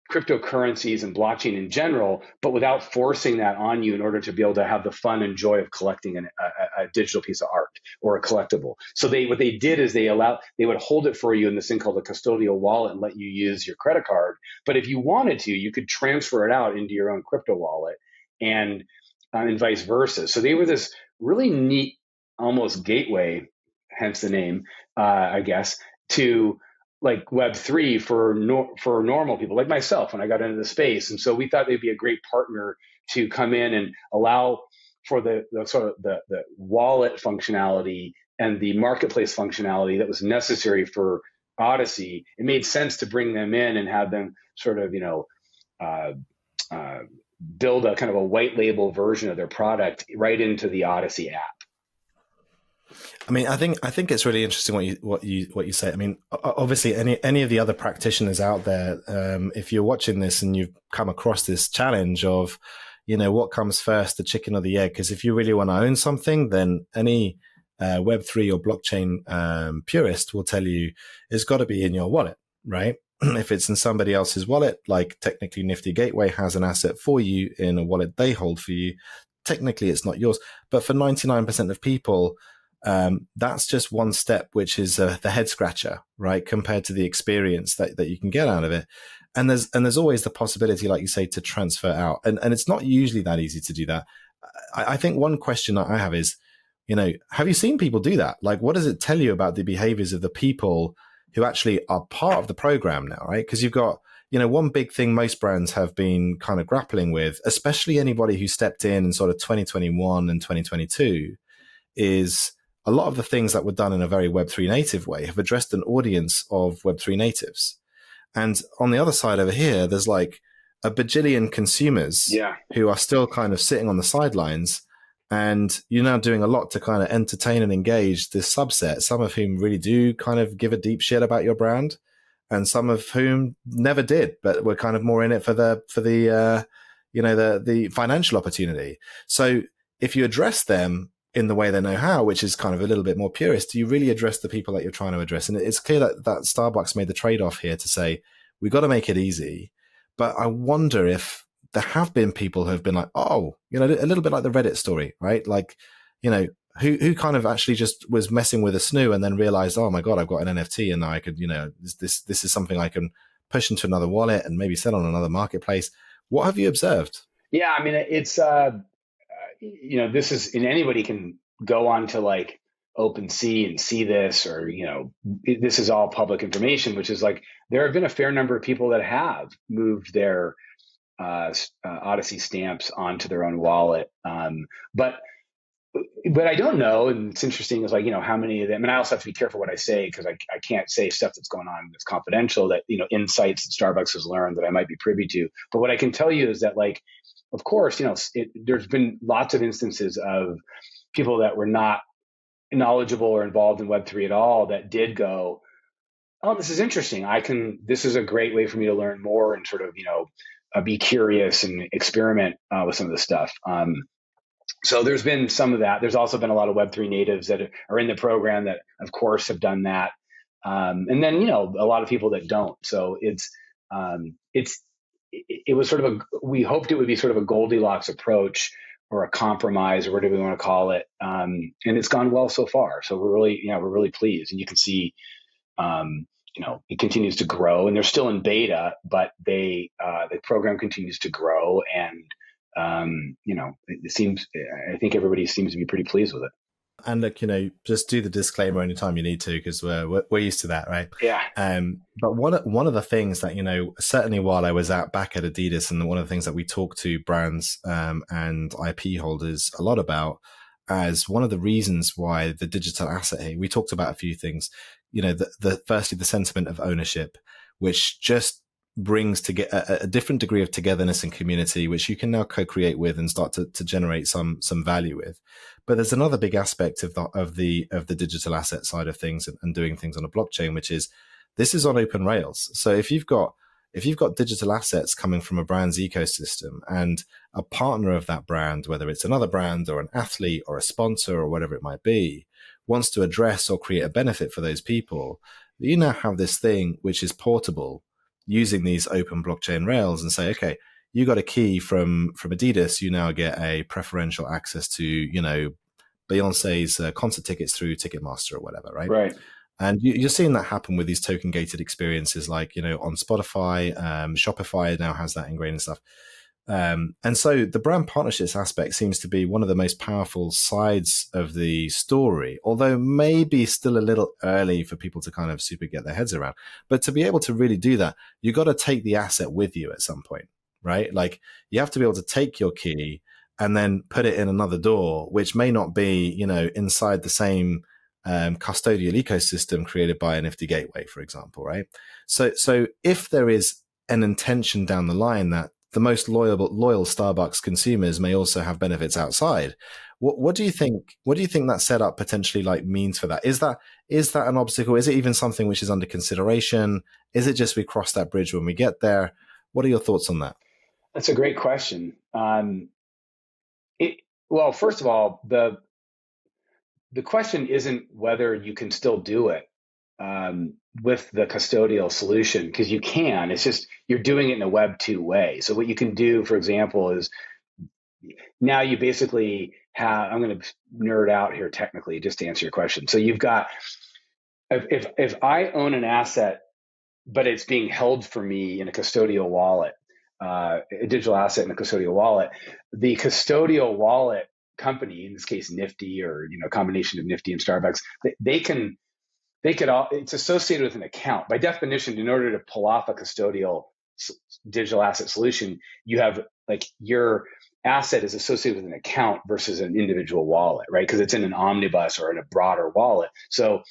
cryptocurrencies and blockchain in general, but without forcing that on you in order to be able to have the fun and joy of collecting a digital piece of art or a collectible. So what they did is they would hold it for you in this thing called a custodial wallet and let you use your credit card. But if you wanted to, you could transfer it out into your own crypto wallet and vice versa. So they were this really neat, almost gateway, hence the name, I guess, to like Web3 for normal people like myself when I got into the space. And so we thought they'd be a great partner to come in and allow for the sort of the wallet functionality and the marketplace functionality that was necessary for Odyssey. It made sense to bring them in and have them sort of, build a kind of a white label version of their product right into the Odyssey app. I mean, I think it's really interesting what you say. I mean, obviously, any of the other practitioners out there, if you're watching this and you've come across this challenge of, what comes first, the chicken or the egg? Because if you really want to own something, then any Web3 or blockchain purist will tell you it's got to be in your wallet, right? If it's in somebody else's wallet, like technically Nifty Gateway has an asset for you in a wallet they hold for you, technically it's not yours. But for 99% of people, that's just one step, which is the head scratcher, right? Compared to the experience that you can get out of it. And there's always the possibility, like you say, to transfer out. And it's not usually that easy to do that. I think one question that I have is, have you seen people do that? Like, what does it tell you about the behaviors of the people who actually are part of the program now, right? Because you've got, one big thing most brands have been kind of grappling with, especially anybody who stepped in sort of 2021 and 2022, is a lot of the things that were done in a very Web3 native way have addressed an audience of Web3 natives. And on the other side over here, there's like a bajillion consumers who are still kind of sitting on the sidelines. And you're now doing a lot to kind of entertain and engage this subset, some of whom really do kind of give a deep shit about your brand, and some of whom never did, but were kind of more in it for the financial opportunity. So if you address them in the way they know how, which is kind of a little bit more purist, do you really address the people that you're trying to address? And it's clear that Starbucks made the trade-off here to say, we've got to make it easy. But I wonder if there have been people who have been like, a little bit like the Reddit story, right? Like, who kind of actually just was messing with a snoo and then realized, oh my God, I've got an NFT and now I could, this is something I can push into another wallet and maybe sell on another marketplace. What have you observed? Yeah, I mean, it's, this is, and anybody can go on to like OpenSea and see this, or, this is all public information, which is like, there have been a fair number of people that have moved their Odyssey stamps onto their own wallet. But but I don't know. And it's interesting is like, how many of them, and I also have to be careful what I say because I can't say stuff that's going on that's confidential, that, insights that Starbucks has learned that I might be privy to. But what I can tell you is that, like, of course, there's been lots of instances of people that were not knowledgeable or involved in Web3 at all that did go, oh, this is interesting. This is a great way for me to learn more and sort of, be curious and experiment with some of the stuff. So there's been some of that. There's also been a lot of Web3 natives that are in the program that, of course, have done that. And then, a lot of people that don't. So it was sort of we hoped it would be sort of a Goldilocks approach or a compromise or whatever we want to call it. And it's gone well so far. So we're really pleased. And you can see, it continues to grow, and they're still in beta, but the program continues to grow, and I think everybody seems to be pretty pleased with it. And look, just do the disclaimer anytime you need to, because we're used to that, right? Yeah. But one of the things that, certainly while I was back at Adidas, and one of the things that we talk to brands and IP holders a lot about, as one of the reasons why the digital asset here, we talked about a few things, firstly, the sentiment of ownership, which just brings to a different degree of togetherness and community, which you can now co-create with and start to generate some value with. But there's another big aspect of the digital asset side of things and doing things on a blockchain, which is this is on open rails. So if you've got digital assets coming from a brand's ecosystem, and a partner of that brand, whether it's another brand or an athlete or a sponsor or whatever it might be, wants to address or create a benefit for those people, you now have this thing which is portable using these open blockchain rails, and say, okay, you got a key from Adidas, you now get a preferential access to, Beyonce's concert tickets through Ticketmaster or whatever, right? Right. And you're seeing that happen with these token gated experiences, like, on Spotify, Shopify now has that ingrained and stuff. And so the brand partnerships aspect seems to be one of the most powerful sides of the story, although maybe still a little early for people to kind of super get their heads around. But to be able to really do that, you got to take the asset with you at some point, right? Like, you have to be able to take your key and then put it in another door, which may not be, inside the same custodial ecosystem created by a Nifty Gateway, for example, right? So if there is an intention down the line that the most loyal Starbucks consumers may also have benefits outside, what do you think? What do you think that setup potentially means for that? Is that an obstacle? Is it even something which is under consideration? Is it just we cross that bridge when we get there? What are your thoughts on that? That's a great question. Well, first of all, the question isn't whether you can still do it with the custodial solution, because you can. It's just you're doing it in a Web 2 way. So what you can do, for example, is now you basically have, I'm going to nerd out here technically just to answer your question. So you've got, if I own an asset, but it's being held for me in a custodial wallet, a digital asset in a custodial wallet, the custodial wallet company, in this case Nifty, or a combination of Nifty and Starbucks, it's associated with an account. By definition, in order to pull off a custodial digital asset solution, you have your asset is associated with an account versus an individual wallet, right? Because it's in an omnibus or in a broader wallet. So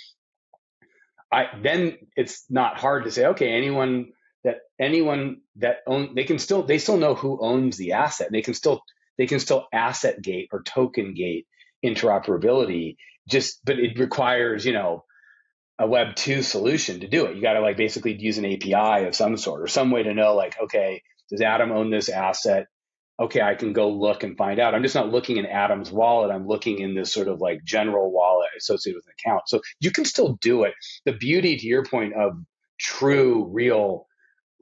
then it's not hard to say, okay, anyone that they still know who owns the asset. They can still asset gate or token gate interoperability. But it requires, a Web 2 solution to do it. You got to basically use an API of some sort or some way to know, okay, does Adam own this asset? Okay, I can go look and find out. I'm just not looking in Adam's wallet. I'm looking in this sort of general wallet associated with an account. So you can still do it. The beauty, to your point, of true, real,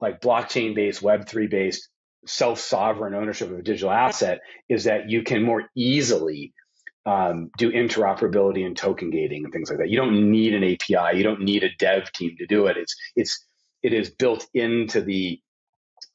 blockchain-based, Web3-based, self-sovereign ownership of a digital asset is that you can more easily do interoperability and token gating and things like that. You don't need an API. You don't need a dev team to do it. It is built into the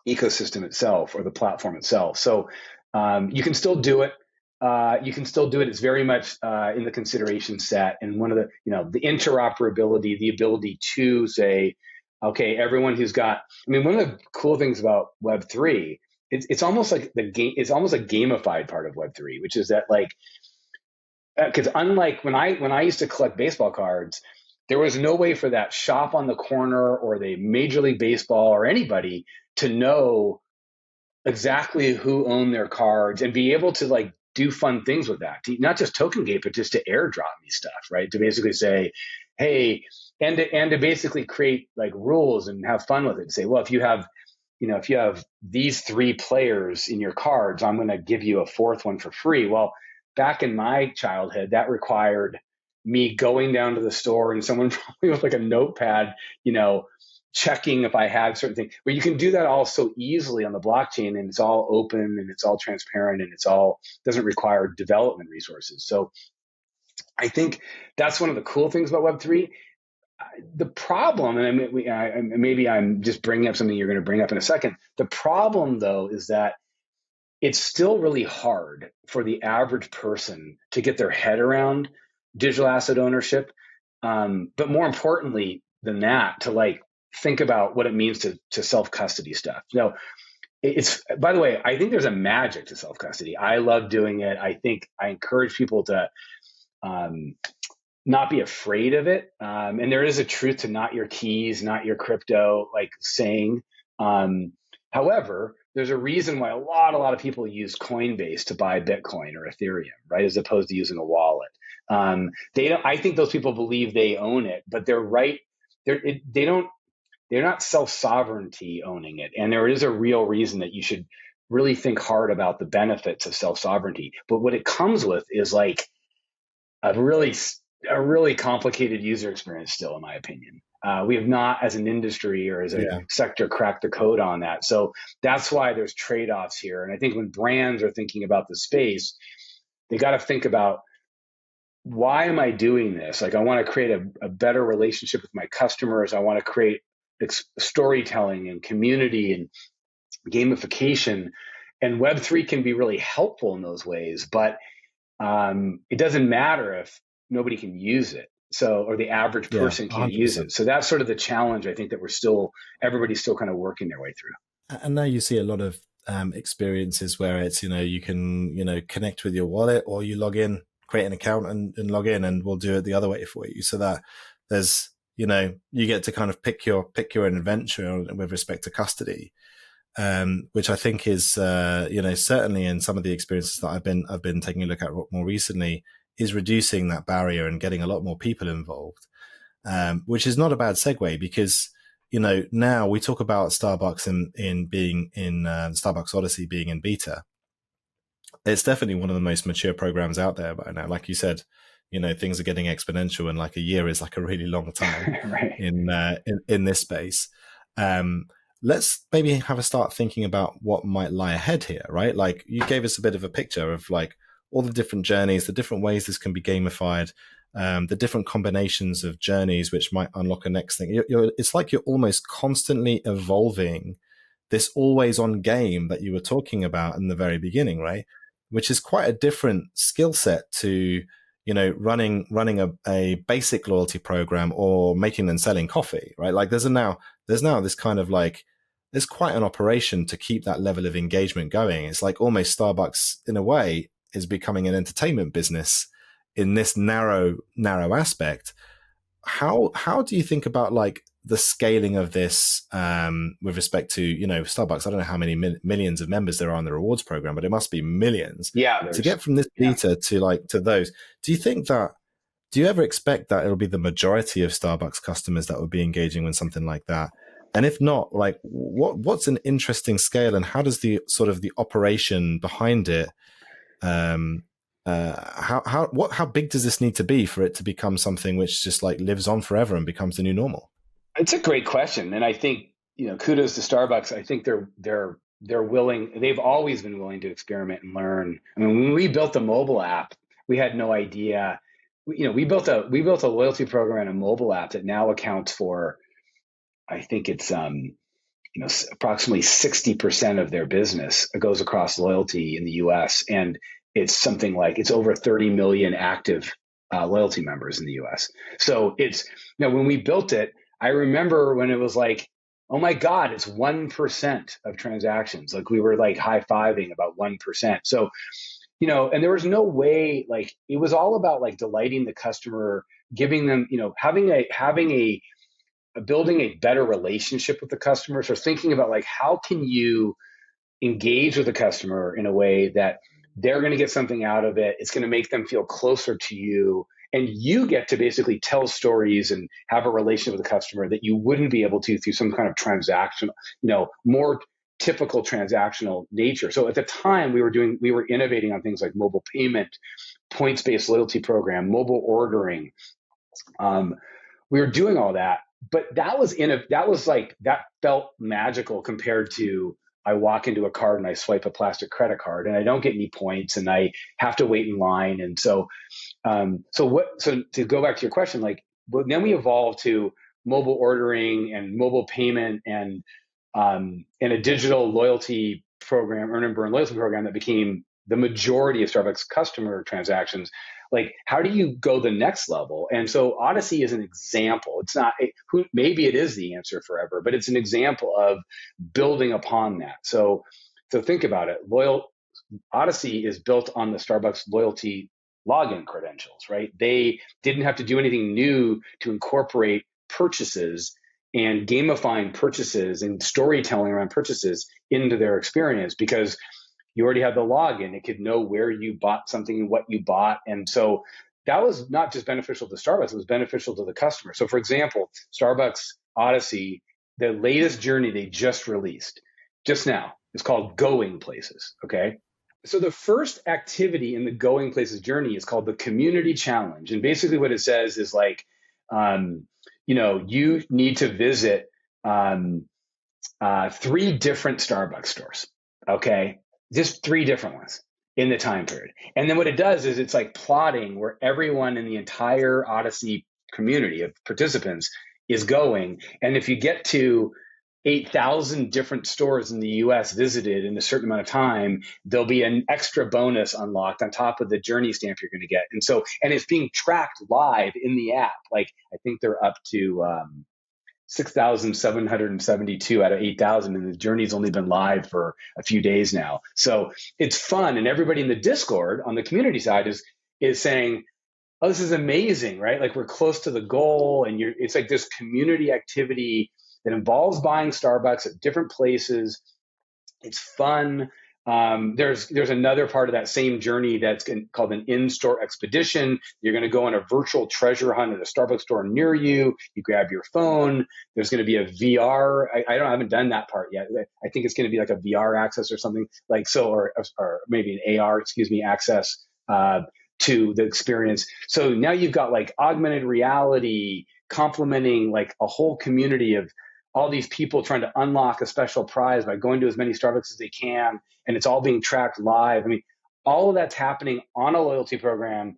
ecosystem itself or the platform itself. So you can still do it. It's very much in the consideration set. And one of the interoperability, the ability to say, okay, everyone who's got. One of the cool things about Web3, it's almost like the game. It's almost a gamified part of Web3, which is that because unlike when I used to collect baseball cards, there was no way for that shop on the corner or the Major League Baseball or anybody to know exactly who owned their cards and be able to like do fun things with that, not just token gate, but just to airdrop me stuff, right? To basically say, hey, and to basically create like rules and have fun with it. To say, well, if you have these 3 players in your cards, I'm going to give you a 4th one for free. Well, back in my childhood, that required me going down to the store and someone probably with like a notepad, checking if I had certain things. But you can do that all so easily on the blockchain, and it's all open and it's all transparent and doesn't require development resources. So I think that's one of the cool things about Web3. The problem, and maybe I'm just bringing up something you're going to bring up in a second. The problem, though, is that it's still really hard for the average person to get their head around digital asset ownership. But more importantly than that, to like think about what it means to self-custody stuff. It's, by the way, I think there's a magic to self-custody. I love doing it. I think I encourage people to not be afraid of it. And there is a truth to not your keys, not your crypto, like saying. However, there's a reason why a lot of people use Coinbase to buy Bitcoin or Ethereum, right, as opposed to using a wallet. I think those people believe they own it, but they're right. They're not self-sovereignty owning it. And there is a real reason that you should really think hard about the benefits of self-sovereignty. But what it comes with is like a really complicated user experience still, in my opinion. We have not, as an industry or as a sector, cracked the code on that. So that's why there's trade-offs here. And I think when brands are thinking about the space, they got to think about, why am I doing this? Like, I want to create a better relationship with my customers. I want to create storytelling and community and gamification. And Web3 can be really helpful in those ways, but it doesn't matter if nobody can use it. So, or the average person can't use it. So that's sort of the challenge, I think, that everybody's still kind of working their way through. And now you see a lot of experiences where it's, you can, connect with your wallet, or you log in, create an account and log in, and we'll do it the other way for you. So that there's, you get to kind of pick your own adventure with respect to custody, which I think is, certainly in some of the experiences that I've been taking a look at more recently, is reducing that barrier and getting a lot more people involved, which is not a bad segue, because, now we talk about Starbucks in being in Starbucks Odyssey being in beta. It's definitely one of the most mature programs out there by now. Like you said, things are getting exponential, and like a year is like a really long time right. in this space. Let's maybe have a start thinking about what might lie ahead here, right? Like, you gave us a bit of a picture of like all the different journeys, the different ways this can be gamified, the different combinations of journeys which might unlock a next thing. It's like you're almost constantly evolving this always on game that you were talking about in the very beginning, right? Which is quite a different skill set to, running a basic loyalty program or making and selling coffee, right? Like there's now this kind of like, there's quite an operation to keep that level of engagement going. It's like almost Starbucks in a way is becoming an entertainment business in this narrow aspect. How do you think about like the scaling of this with respect to, Starbucks? I don't know how many millions of members there are on the rewards program, but it must be millions. Yeah. To get from this beta to those, do you ever expect that it'll be the majority of Starbucks customers that will be engaging with something like that? And if not, like what's an interesting scale, and how does the sort of the operation behind it, how big does this need to be for it to become something which just like lives on forever and becomes the new normal? It's a great question. And I think, kudos to Starbucks. I think they're willing, they've always been willing to experiment and learn. I mean, when we built the mobile app, we had no idea. We built a loyalty program and a mobile app that now accounts for, I think it's approximately 60% of their business goes across loyalty in the US. And it's something like, it's over 30 million active loyalty members in the US. So it's, when we built it, I remember when it was like, oh my God, it's 1% of transactions. Like we were like high-fiving about 1%. So and there was no way, like, it was all about like delighting the customer, giving them, having a building a better relationship with the customer. So thinking about like, how can you engage with the customer in a way that they're going to get something out of it. It's going to make them feel closer to you. And you get to basically tell stories and have a relationship with the customer that you wouldn't be able to through some kind of transactional, more typical transactional nature. So at the time we were innovating on things like mobile payment, points-based loyalty program, mobile ordering. We were doing all that, but that felt magical compared to, I walk into a card and I swipe a plastic credit card and I don't get any points and I have to wait in line. And so to go back to your question, like, then we evolved to mobile ordering and mobile payment and a digital loyalty program, earn and burn loyalty program that became the majority of Starbucks customer transactions. Like, how do you go the next level? And so Odyssey is an example. It's not, maybe it is the answer forever, but it's an example of building upon that. So think about it. Odyssey is built on the Starbucks loyalty login credentials, right? They didn't have to do anything new to incorporate purchases and gamifying purchases and storytelling around purchases into their experience, because you already had the login. It could know where you bought something and what you bought. And so that was not just beneficial to Starbucks, it was beneficial to the customer. So for example, Starbucks Odyssey, the latest journey they just released just now, is called Going Places, okay? So the first activity in the Going Places journey is called the Community Challenge. And basically what it says is like, you need to visit 3 different Starbucks stores, okay? Just 3 different ones in the time period. And then what it does is it's like plotting where everyone in the entire Odyssey community of participants is going. And if you get to 8,000 different stores in the US visited in a certain amount of time, there'll be an extra bonus unlocked on top of the journey stamp you're going to get. And it's being tracked live in the app. Like, I think they're up to 6,772 out of 8,000, and the journey's only been live for a few days now. So it's fun, and everybody in the Discord on the community side is saying, "Oh, this is amazing, right? Like, we're close to the goal," and it's like this community activity that involves buying Starbucks at different places. It's fun. There's another part of that same journey that's called an in-store expedition. You're going to go on a virtual treasure hunt at a Starbucks store near you. You grab your phone. There's going to be a VR. I haven't done that part yet. I think it's going to be like a VR access or something like so, or maybe an AR, access to the experience. So now you've got like augmented reality complementing like a whole community of all these people trying to unlock a special prize by going to as many Starbucks as they can. And it's all being tracked live. I mean, all of that's happening on a loyalty program.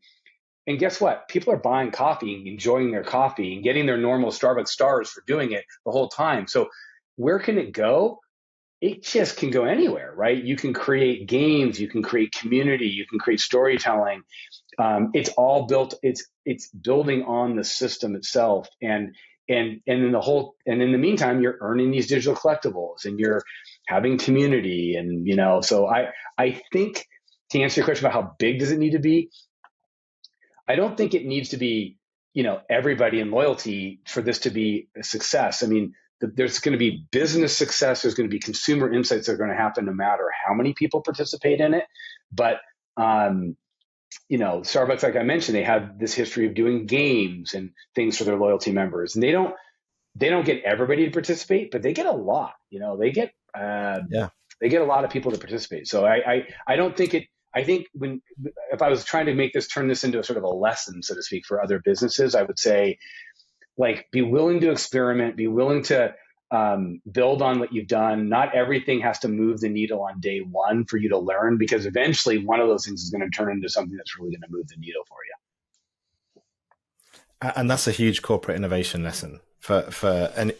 And guess what? People are buying coffee, enjoying their coffee, and getting their normal Starbucks stars for doing it the whole time. So where can it go? It just can go anywhere, right? You can create games, you can create community, you can create storytelling. It's all built, it's building on the system itself. And in the meantime, you're earning these digital collectibles and you're having community. And, so I think, to answer your question about how big does it need to be, I don't think it needs to be, everybody in loyalty for this to be a success. I mean, there's going to be business success. There's going to be consumer insights that are going to happen no matter how many people participate in it. But, Starbucks, like I mentioned, they have this history of doing games and things for their loyalty members, and they don't get everybody to participate, but they get a lot. They get they get a lot of people to participate. So I don't think it. I think if I was trying to turn this into a sort of a lesson, so to speak, for other businesses, I would say, like, be willing to experiment, be willing to build on what you've done. Not everything has to move the needle on day one for you to learn, because eventually one of those things is going to turn into something that's really going to move the needle for you. And that's a huge corporate innovation lesson for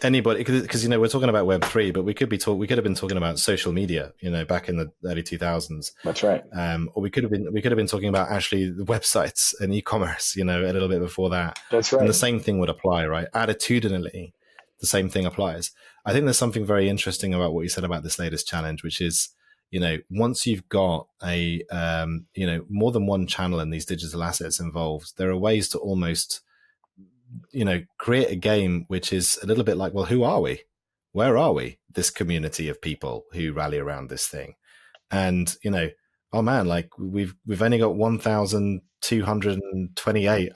anybody, because we're talking about Web3, but we could have been talking about social media, back in the early 2000s. That's right. Or we could have been talking about actually the websites and e-commerce, a little bit before that. That's right. And the same thing would apply, right? Attitudinally, the same thing applies. I think there's something very interesting about what you said about this latest challenge, which is, once you've got a, more than one channel in these digital assets involved, there are ways to almost, create a game which is a little bit like, well, who are we? Where are we? This community of people who rally around this thing. And, oh man, like we've only got 1,228,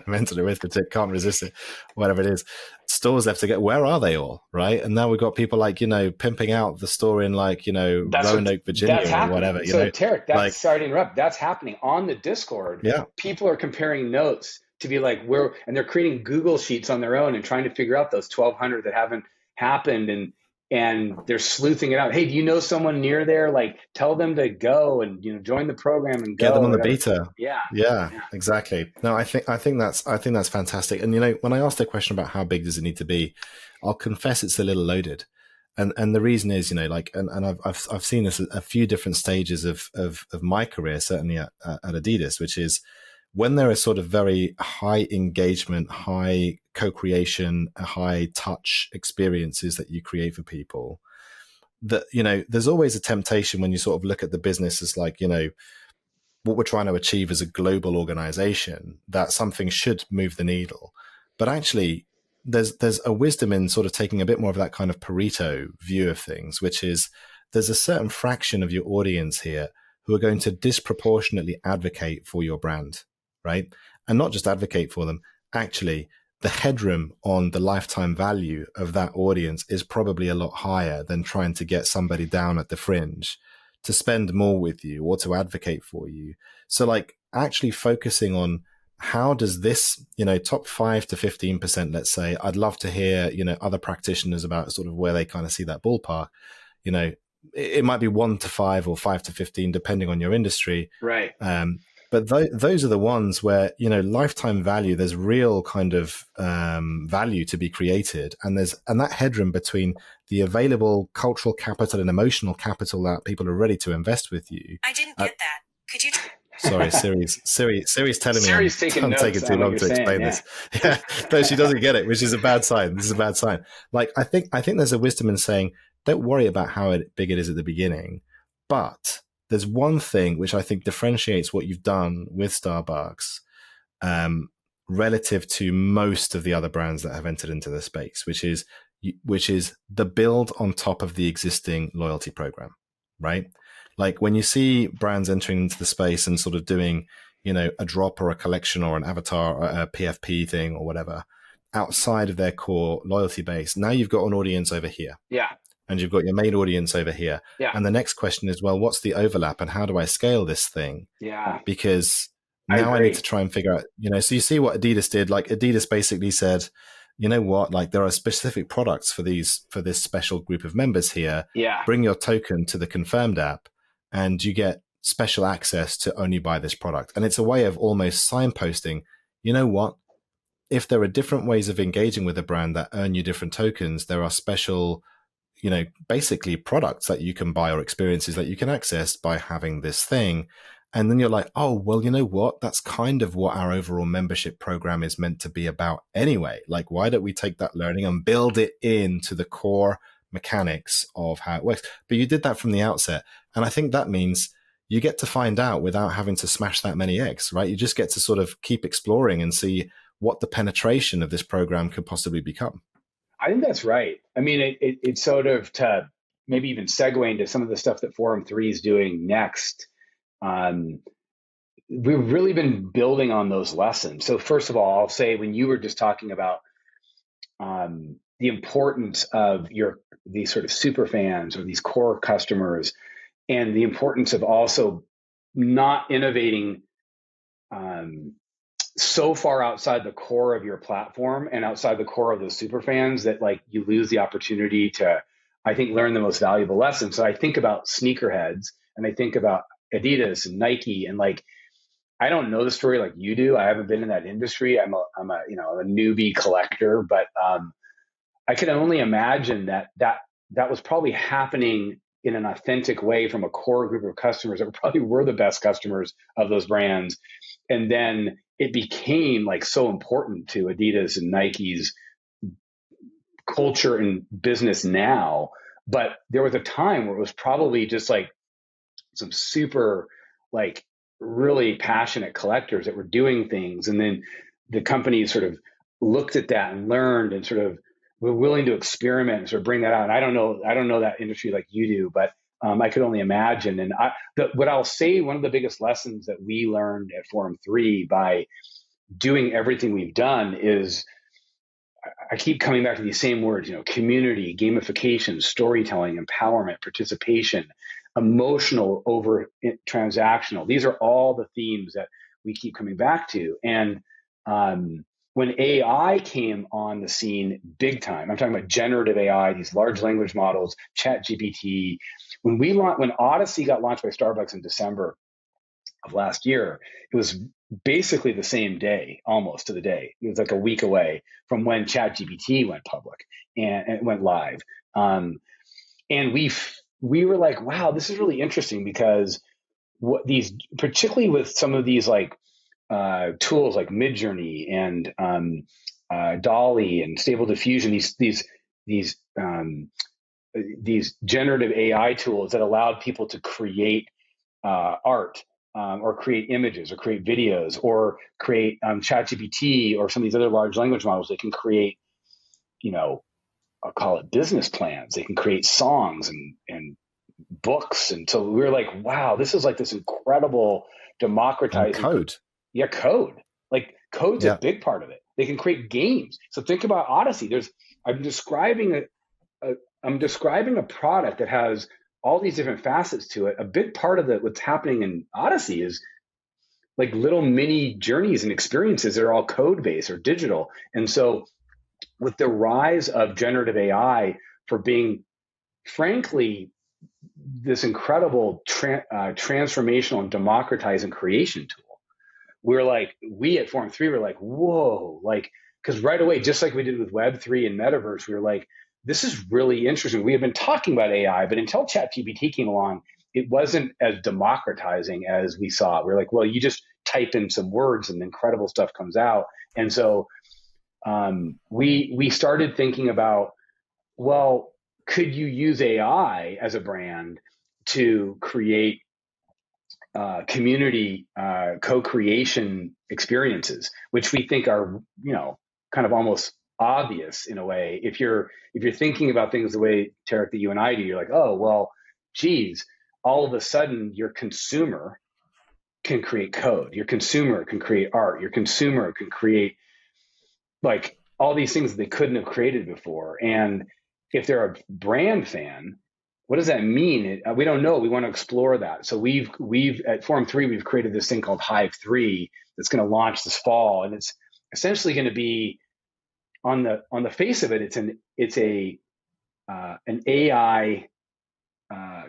mental arithmetic, can't resist it, whatever it is, stores left to get. Where are they all? Right. And now we've got people like, pimping out the store in like, Roanoke, Virginia or whatever. So Tareq, sorry to interrupt. That's happening on the Discord. Yeah. People are comparing notes to be like, and they're creating Google Sheets on their own and trying to figure out those 1,200 that haven't happened. And they're sleuthing it out. Hey, do you know someone near there? Like, tell them to go and join the program and get them on the beta. Yeah, exactly. No, I think that's fantastic. And when I asked the question about how big does it need to be, I'll confess it's a little loaded. And the reason is, I've seen this at a few different stages of my career, certainly at Adidas, which is when there are sort of very high engagement, high co-creation, high touch experiences that you create for people, that, there's always a temptation when you sort of look at the business as like, what we're trying to achieve as a global organization, that something should move the needle. But actually, there's a wisdom in sort of taking a bit more of that kind of Pareto view of things, which is there's a certain fraction of your audience here who are going to disproportionately advocate for your brand, right? And not just advocate for them, actually, the headroom on the lifetime value of that audience is probably a lot higher than trying to get somebody down at the fringe to spend more with you or to advocate for you. So like actually focusing on how does this, top 5 to 15%, let's say, I'd love to hear, other practitioners about sort of where they kind of see that ballpark. It might be 1 to 5 or 5 to 15, depending on your industry. Right. But those are the ones where, lifetime value, there's real kind of value to be created. And that headroom between the available cultural capital and emotional capital that people are ready to invest with you. I didn't get that. Could you? Sorry, Siri's telling me Siri's taking notes taking too long to explain this. Yeah, no, she doesn't get it, which is a bad sign. This is a bad sign. Like, I think there's a wisdom in saying, don't worry about how big it is at the beginning, but there's one thing which I think differentiates what you've done with Starbucks relative to most of the other brands that have entered into the space, which is the build on top of the existing loyalty program, right? Like when you see brands entering into the space and sort of doing, a drop or a collection or an avatar or a PFP thing or whatever outside of their core loyalty base, now you've got an audience over here. Yeah. And you've got your main audience over here. Yeah. And the next question is, well, what's the overlap and how do I scale this thing? Yeah. Because now I need to try and figure out, so you see what Adidas did. Like Adidas basically said, you know what, like there are specific products for this special group of members here. Yeah. Bring your token to the Confirmed app and you get special access to only buy this product. And it's a way of almost signposting, you know what, if there are different ways of engaging with a brand that earn you different tokens, there are special, basically products that you can buy or experiences that you can access by having this thing. And then you're like, oh, well, you know what? That's kind of what our overall membership program is meant to be about anyway. Like, why don't we take that learning and build it into the core mechanics of how it works? But you did that from the outset. And I think that means you get to find out without having to smash that many eggs, right? You just get to sort of keep exploring and see what the penetration of this program could possibly become. I think that's right. I mean, it's sort of to maybe even segue into some of the stuff that Forum 3 is doing next. We've really been building on those lessons. So first of all, I'll say when you were just talking about the importance of these sort of super fans or these core customers, and the importance of also not innovating so far outside the core of your platform and outside the core of those super fans that like you lose the opportunity to, I think, learn the most valuable lessons. So I think about sneakerheads and I think about Adidas and Nike, and like, I don't know the story like you do. I haven't been in that industry. I'm a newbie collector, but I can only imagine that was probably happening in an authentic way from a core group of customers that probably were the best customers of those brands. And then it became like so important to Adidas and Nike's culture and business now. But there was a time where it was probably just like some super like really passionate collectors that were doing things. And then the companies sort of looked at that and learned and sort of were willing to experiment and sort of bring that out. And I don't know that industry like you do, but I could only imagine. And what I'll say, one of the biggest lessons that we learned at Forum 3 by doing everything we've done is, I keep coming back to these same words, community, gamification, storytelling, empowerment, participation, emotional over transactional. These are all the themes that we keep coming back to. And when AI came on the scene big time, I'm talking about generative AI, these large language models, ChatGPT. When Odyssey got launched by Starbucks in December of last year, it was basically the same day, almost to the day. It was like a week away from when ChatGPT went public and went live. And we were like, wow, this is really interesting, because particularly with some of these like tools like Midjourney and Dolly and Stable Diffusion, these generative AI tools that allowed people to create art, or create images, or create videos, or create ChatGPT or some of these other large language models. They can create, I'll call it business plans. They can create songs and books. And so we were like, wow, this is like this incredible democratizing code. Yeah, code. Like code's a big part of it. They can create games. So think about Odyssey. I'm describing a product that has all these different facets to it. A big part of what's happening in Odyssey is like little mini journeys and experiences that are all code based or digital. And so with the rise of generative AI for being, frankly, this incredible transformational and democratizing creation tool, we at Forum 3 were like, whoa, like, because right away, just like we did with Web3 and Metaverse, we were like, this is really interesting. We have been talking about AI, but until ChatGPT came along, it wasn't as democratizing as we saw. We were like, well, you just type in some words and incredible stuff comes out. And so we started thinking about, well, could you use AI as a brand to create community co-creation experiences, which we think are, kind of almost obvious in a way. If you're thinking about things the way, Tareq, that you and I do, you're like, oh, well, geez, all of a sudden your consumer can create code. Your consumer can create art. Your consumer can create like all these things that they couldn't have created before. And if they're a brand fan, what does that mean? We don't know. We want to explore that. So we've at Forum 3, we've created this thing called Hive 3 that's going to launch this fall, and it's essentially going to be on the face of it. It's an AI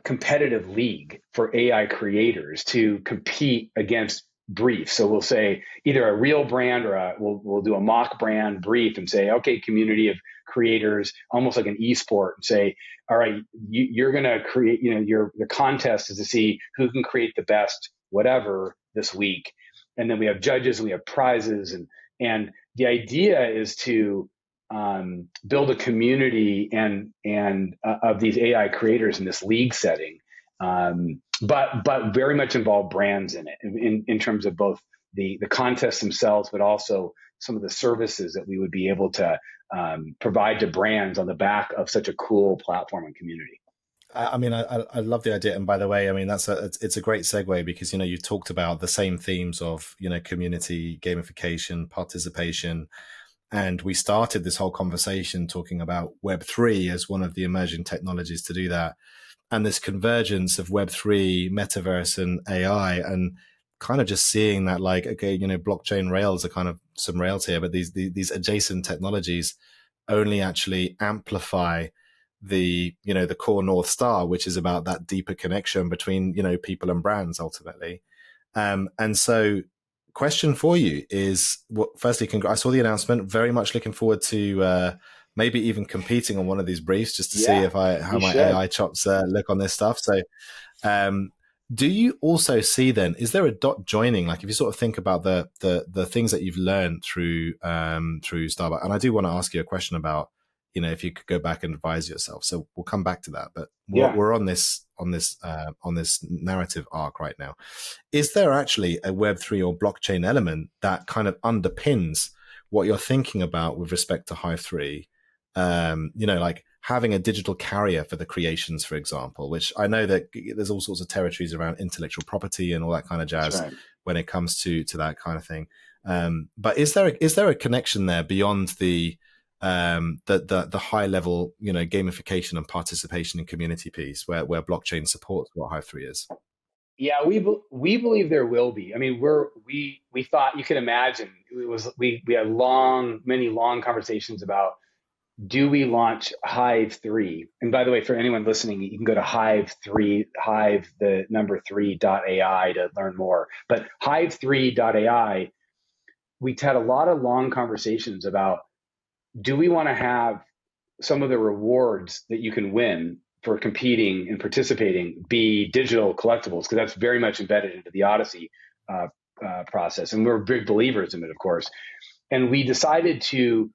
competitive league for AI creators to compete against briefs. So we'll say either a real brand or we'll do a mock brand brief and say, okay, community of creators, almost like an esport, and say, all right, you're going to create, the contest is to see who can create the best whatever this week. And then we have judges and we have prizes. And the idea is to build a community and of these AI creators in this league setting, but very much involve brands in it, in terms of both the contests themselves, but also some of the services that we would be able to provide to brands on the back of such a cool platform and community. I love the idea. And by the way, it's a great segue, because, you talked about the same themes of, community, gamification, participation. And we started this whole conversation talking about Web3 as one of the emerging technologies to do that. And this convergence of Web3, metaverse, and AI, and kind of just seeing that, like, okay, blockchain rails are kind of some rails here, but these adjacent technologies only actually amplify the core North Star, which is about that deeper connection between, people and brands ultimately. And so question for you is, firstly, I saw the announcement, very much looking forward to maybe even competing on one of these briefs just to see how my AI chops look on this stuff. So do you also see then, is there a dot joining? Like, if you sort of think about the things that you've learned through Starbuck, and I do want to ask you a question about if you could go back and advise yourself. So we'll come back to that, but we're on this narrative arc right now. Is there actually a Web3 or blockchain element that kind of underpins what you're thinking about with respect to Hive 3? Like having a digital carrier for the creations, for example, which I know that there's all sorts of territories around intellectual property and all that kind of jazz when it comes to that kind of thing. But is there a connection there beyond the high level, gamification and participation and community piece where blockchain supports what Hive 3 is? Yeah, we believe there will be. I mean, we thought, you can imagine, we had many long conversations about, do we launch Hive 3? And by the way, for anyone listening, you can go to Hive 3.ai to learn more. But Hive 3.ai, we had a lot of long conversations about, do we want to have some of the rewards that you can win for competing and participating be digital collectibles? Because that's very much embedded into the Odyssey process. And we're big believers in it, of course. And we decided to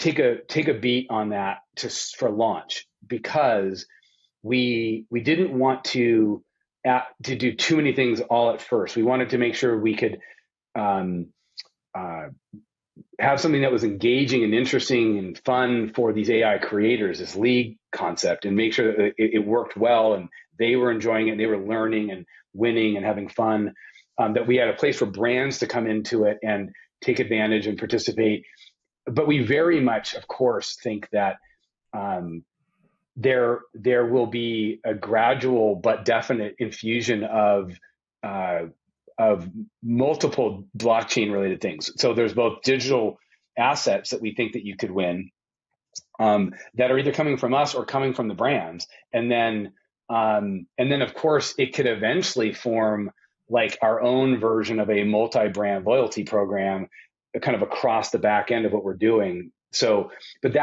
take a beat on that for launch, because we didn't want to do too many things all at first. We wanted to make sure we could have something that was engaging and interesting and fun for these AI creators, this league concept, and make sure that it worked well and they were enjoying it and they were learning and winning and having fun, that we had a place for brands to come into it and take advantage and participate. But we very much, of course, think that there will be a gradual but definite infusion of multiple blockchain related things. So there's both digital assets that we think that you could win, that are either coming from us or coming from the brands. And then of course it could eventually form like our own version of a multi-brand loyalty program, kind of across the back end of what we're doing. So, but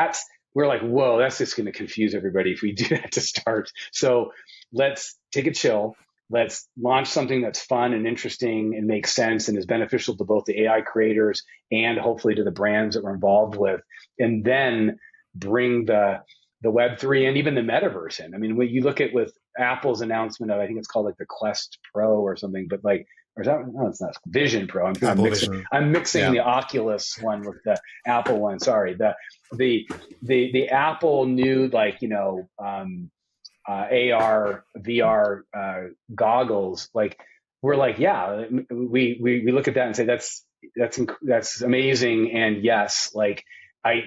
we're like, whoa, that's just going to confuse everybody if we do that to start. So let's take a chill. Let's launch something that's fun and interesting and makes sense and is beneficial to both the AI creators and hopefully to the brands that we're involved with. And then bring the Web3 and even the metaverse in. I mean, when you look at with Apple's announcement of, I think it's called like the Quest Pro or something, but like, or is that, no, it's not Vision Pro. I'm mixing the Oculus one with the Apple one. Sorry. The Apple new, like, AR, VR goggles, like we're like, yeah, we look at that and say, that's amazing. And yes, like as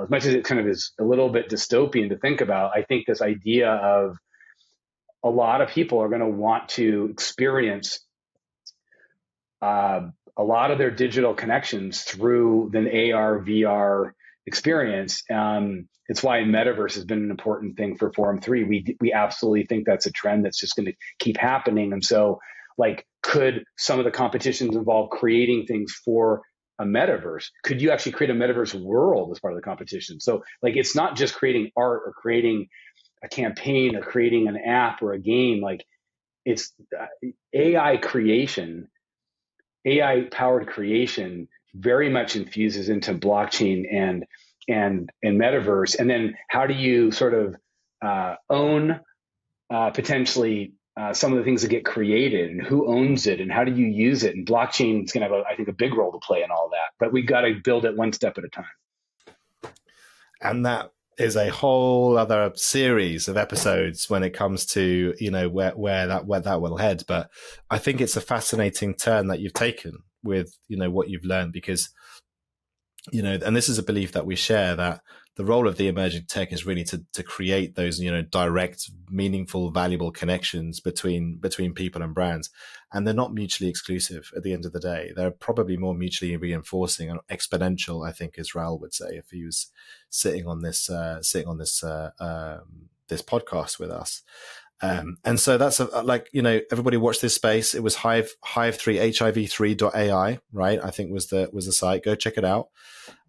much as it kind of is a little bit dystopian to think about, I think this idea of a lot of people are going to want to experience a lot of their digital connections through the AR, VR experience. It's why metaverse has been an important thing for Forum 3. We absolutely think that's a trend that's just going to keep happening. And so, like, could some of the competitions involve creating things for a metaverse? Could you actually create a metaverse world as part of the competition? So, like, it's not just creating art or creating a campaign or creating an app or a game. Like, it's AI creation, AI-powered creation very much infuses into blockchain and metaverse. And then how do you sort of own potentially some of the things that get created, and who owns it, and how do you use it? And blockchain is going to have, I think, a big role to play in all that. But we've got to build it one step at a time. And that is a whole other series of episodes when it comes to, where that will head. But I think it's a fascinating turn that you've taken with, what you've learned, because, and this is a belief that we share, that the role of the emerging tech is really to create those, direct, meaningful, valuable connections between people and brands. And they're not mutually exclusive at the end of the day. They're probably more mutually reinforcing and exponential, I think, as Raoul would say, if he was sitting on this this podcast with us. And so that's everybody watch this space. It was Hive 3, hiv3.ai, right? I think was the site. Go check it out.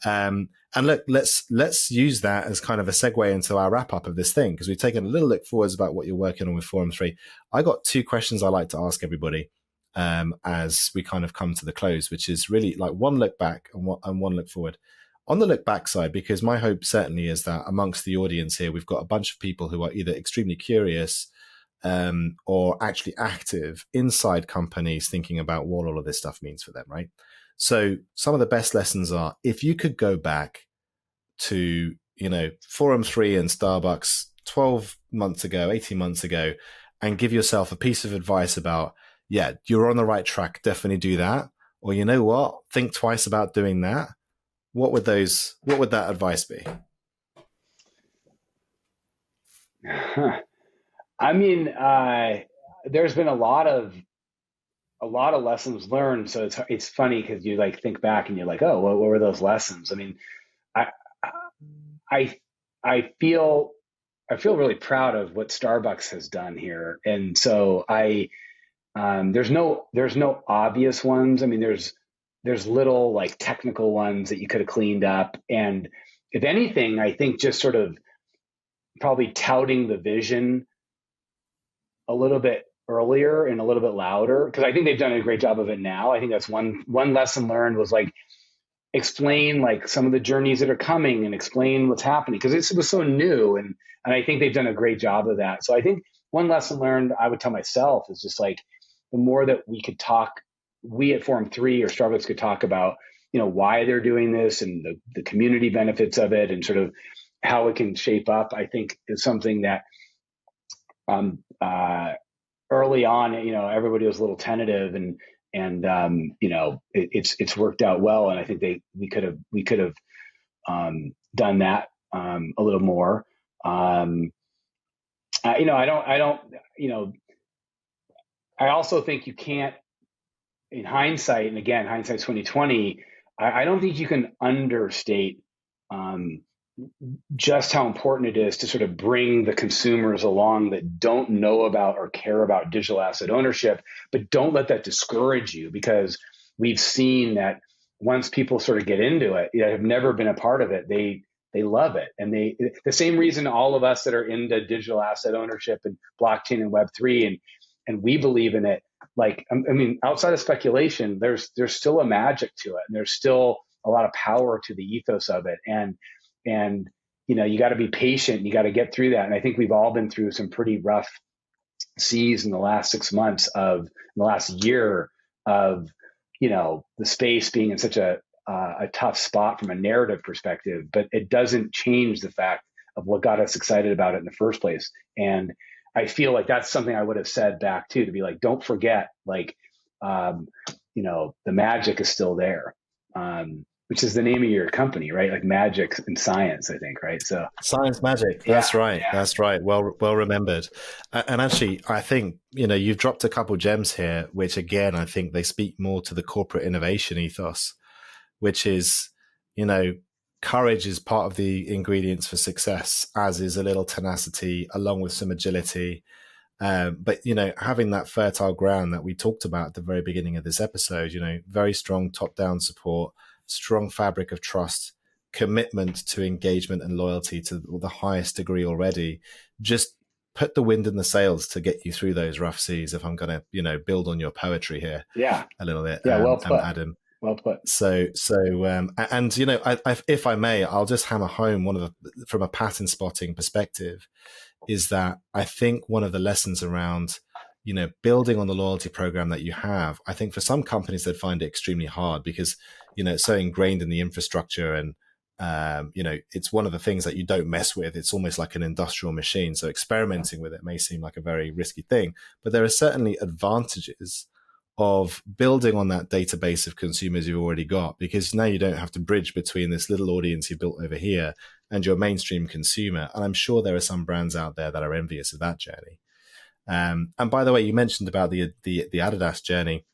And look, let's use that as kind of a segue into our wrap up of this thing, because we've taken a little look forwards about what you're working on with Forum 3. I got two questions I like to ask everybody as we kind of come to the close, which is really like one look back and one look forward. On the look back side, because my hope certainly is that amongst the audience here, we've got a bunch of people who are either extremely curious or actually active inside companies thinking about what all of this stuff means for them, right? So some of the best lessons are, if you could go back to, Forum 3 and Starbucks 12 months ago, 18 months ago, and give yourself a piece of advice about, yeah, you're on the right track, definitely do that. Or you know what, think twice about doing that. What would that advice be? I mean, there's been a lot of lessons learned. So it's funny because you like think back and you're like, oh, what were those lessons? I mean, I feel really proud of what Starbucks has done here, and so there's no obvious ones. I mean, there's little like technical ones that you could have cleaned up, and if anything, I think just sort of probably touting the vision a little bit earlier and a little bit louder, because I think they've done a great job of it now. I think that's one lesson learned, was like explain like some of the journeys that are coming and explain what's happening, because it was so new, and I think they've done a great job of that. So I think one lesson learned I would tell myself is just like, the more that we could talk, we at Forum 3 or Starbucks could talk about, why they're doing this and the community benefits of it and sort of how it can shape up, I think is something that early on, everybody was a little tentative, and it's worked out well. And I think we could have done that a little more. I also think you can't, in hindsight, and again, hindsight's 2020, I don't think you can understate just how important it is to sort of bring the consumers along that don't know about or care about digital asset ownership, but don't let that discourage you, because we've seen that once people sort of get into it, have never been a part of it, they love it. And the same reason all of us that are into digital asset ownership and blockchain and Web3 and we believe in it, like, I mean, outside of speculation, there's still a magic to it, and there's still a lot of power to the ethos of it. And you got to be patient, and you got to get through that. And I think we've all been through some pretty rough seas in the last 6 months in the last year of, the space being in such a tough spot from a narrative perspective, but it doesn't change the fact of what got us excited about it in the first place. And I feel like that's something I would have said back too, to be like, don't forget, like, the magic is still there. Which is the name of your company, right? Like magic and science, I think, right? So Science Magic. That's right. Yeah. That's right. Well remembered. And actually, I think, you've dropped a couple gems here, which again, I think they speak more to the corporate innovation ethos, which is, courage is part of the ingredients for success, as is a little tenacity along with some agility. But, having that fertile ground that we talked about at the very beginning of this episode, very strong top-down support, strong fabric of trust, commitment to engagement and loyalty to the highest degree already, just put the wind in the sails to get you through those rough seas. If I'm going to, build on your poetry here, a little bit, well put. Adam. Well put. So, if I may, I'll just hammer home from a pattern spotting perspective, is that I think one of the lessons around, building on the loyalty program that you have, I think for some companies they'd find it extremely hard because, it's so ingrained in the infrastructure, and it's one of the things that you don't mess with. It's almost like an industrial machine. So experimenting with it may seem like a very risky thing, but there are certainly advantages of building on that database of consumers you've already got, because now you don't have to bridge between this little audience you built over here and your mainstream consumer. And I'm sure there are some brands out there that are envious of that journey. And by the way, you mentioned about the Adidas journey.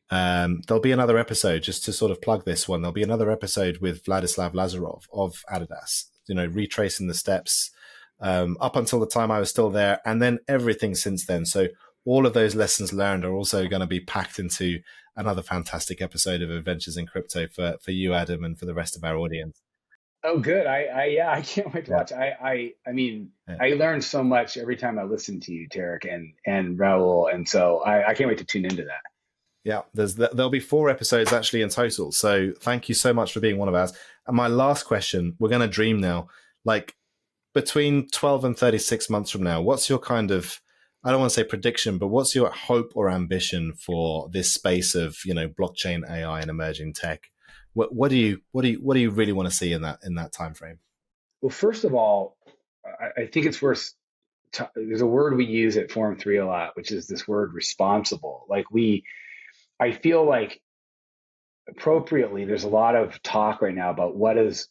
There'll be another episode, just to sort of plug this one. There'll be another episode with Vladislav Lazarov of Adidas, retracing the steps up until the time I was still there, and then everything since then. So all of those lessons learned are also going to be packed into another fantastic episode of Adventures in Crypto for you, Adam, and for the rest of our audience. Oh, good. I can't wait to watch. I learn so much every time I listen to you, Tareq and Raoul. And so I can't wait to tune into that. Yeah, there'll be 4 episodes actually in total. So thank you so much for being one of ours. And my last question, we're going to dream now, like between 12 and 36 months from now, what's your kind of, I don't want to say prediction, but what's your hope or ambition for this space of, blockchain, AI, and emerging tech? What do you really want to see in that time frame? Well, first of all, I think it's worth. There's a word we use at Forum 3 a lot, which is this word responsible. I feel like appropriately, there's a lot of talk right now about what does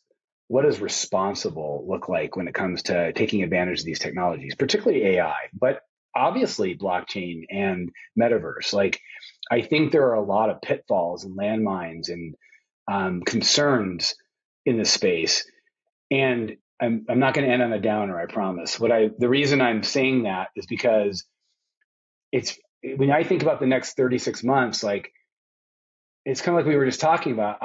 responsible look like when it comes to taking advantage of these technologies, particularly AI, but obviously blockchain and metaverse. I think there are a lot of pitfalls and landmines and concerns in this space. And I'm not going to end on a downer, I promise. The reason I'm saying that is because when I think about the next 36 months, it's kind of like we were just talking about.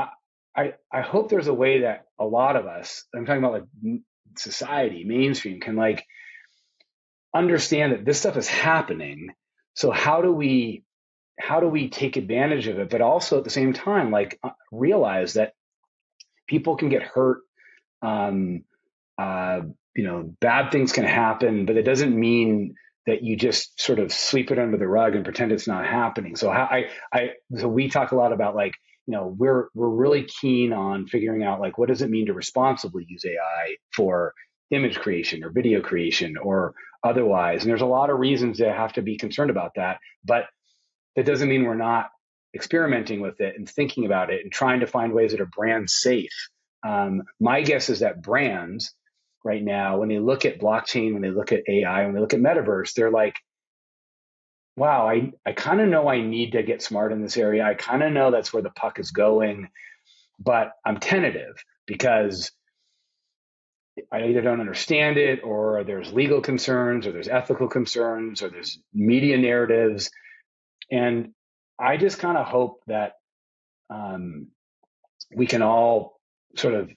I hope there's a way that a lot of us, I'm talking about society, mainstream, can understand that this stuff is happening. So how do we take advantage of it, but also at the same time, realize that people can get hurt. Bad things can happen, but it doesn't mean that you just sort of sweep it under the rug and pretend it's not happening. So so we talk a lot about we're really keen on figuring out what does it mean to responsibly use AI for image creation or video creation or otherwise. And there's a lot of reasons to have to be concerned about that, but that doesn't mean we're not experimenting with it and thinking about it and trying to find ways that are brand safe. My guess is that brands right now, when they look at blockchain, when they look at AI, when they look at metaverse, they're like, wow, I kind of know I need to get smart in this area. I kind of know that's where the puck is going, but I'm tentative because I either don't understand it, or there's legal concerns, or there's ethical concerns, or there's media narratives. And I just kind of hope that we can all sort of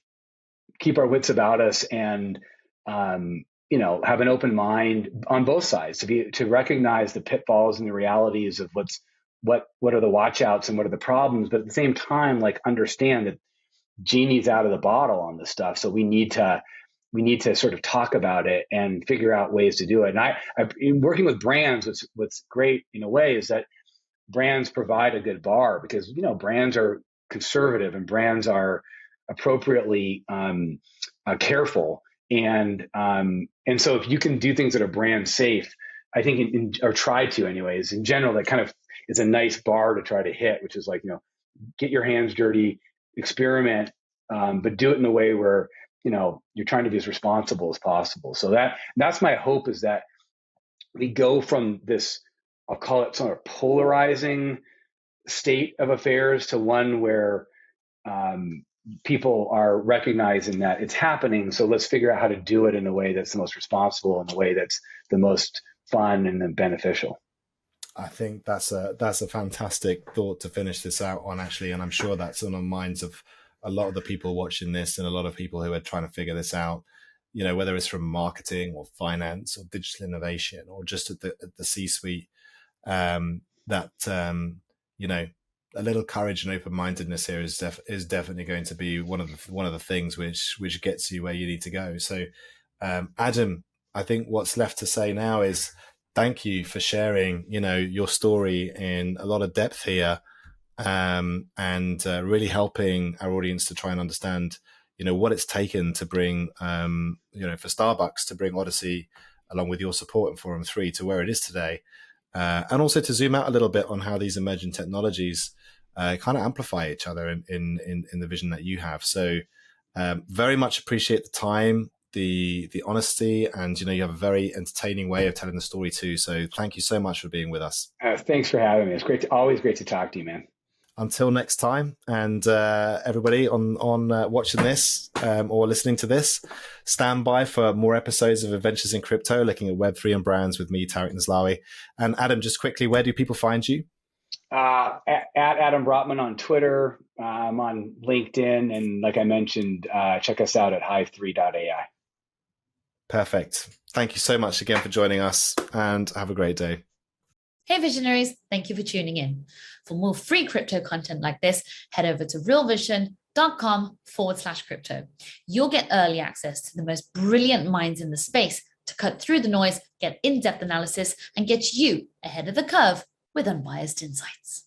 keep our wits about us and have an open mind on both sides to recognize the pitfalls and the realities of what are the watch outs and what are the problems, but at the same time understand that genie's out of the bottle on this stuff. So we need to sort of talk about it and figure out ways to do it. And I in working with brands, what's great in a way is that brands provide a good bar, because brands are conservative and brands are appropriately careful, and so if you can do things that are brand safe, I think or try to anyways, in general, that kind of is a nice bar to try to hit, which is get your hands dirty, experiment, but do it in a way where you're trying to be as responsible as possible. So that's my hope, is that we go from this, I'll call it sort of polarizing state of affairs, to one where people are recognizing that it's happening. So let's figure out how to do it in a way that's the most responsible, in a way that's the most fun and then beneficial. I think that's a fantastic thought to finish this out on, actually. And I'm sure that's on the minds of a lot of the people watching this, and a lot of people who are trying to figure this out, whether it's from marketing or finance or digital innovation or just at the C-suite, a little courage and open-mindedness here is definitely going to be one of the things which gets you where you need to go. So, Adam, I think what's left to say now is thank you for sharing, your story in a lot of depth here, and really helping our audience to try and understand, what it's taken to bring, for Starbucks to bring Odyssey, along with your support in Forum 3, to where it is today. And also to zoom out a little bit on how these emerging technologies kind of amplify each other in the vision that you have. So very much appreciate the time, the honesty, and you have a very entertaining way of telling the story too. So thank you so much for being with us. Thanks for having me. It's always great to talk to you, man. Until next time, and everybody on watching this or listening to this, stand by for more episodes of Adventures in Crypto, looking at Web3 and brands with me, Tareq Nazlawy. And Adam, just quickly, where do people find you? At Adam Brotman on Twitter. I'm on LinkedIn, and like I mentioned, check us out at hive3.ai. Perfect. Thank you so much again for joining us, and have a great day. Hey visionaries, thank you for tuning in. For more free crypto content like this, head over to realvision.com/crypto. You'll get early access to the most brilliant minds in the space to cut through the noise, get in-depth analysis, and get you ahead of the curve with unbiased insights.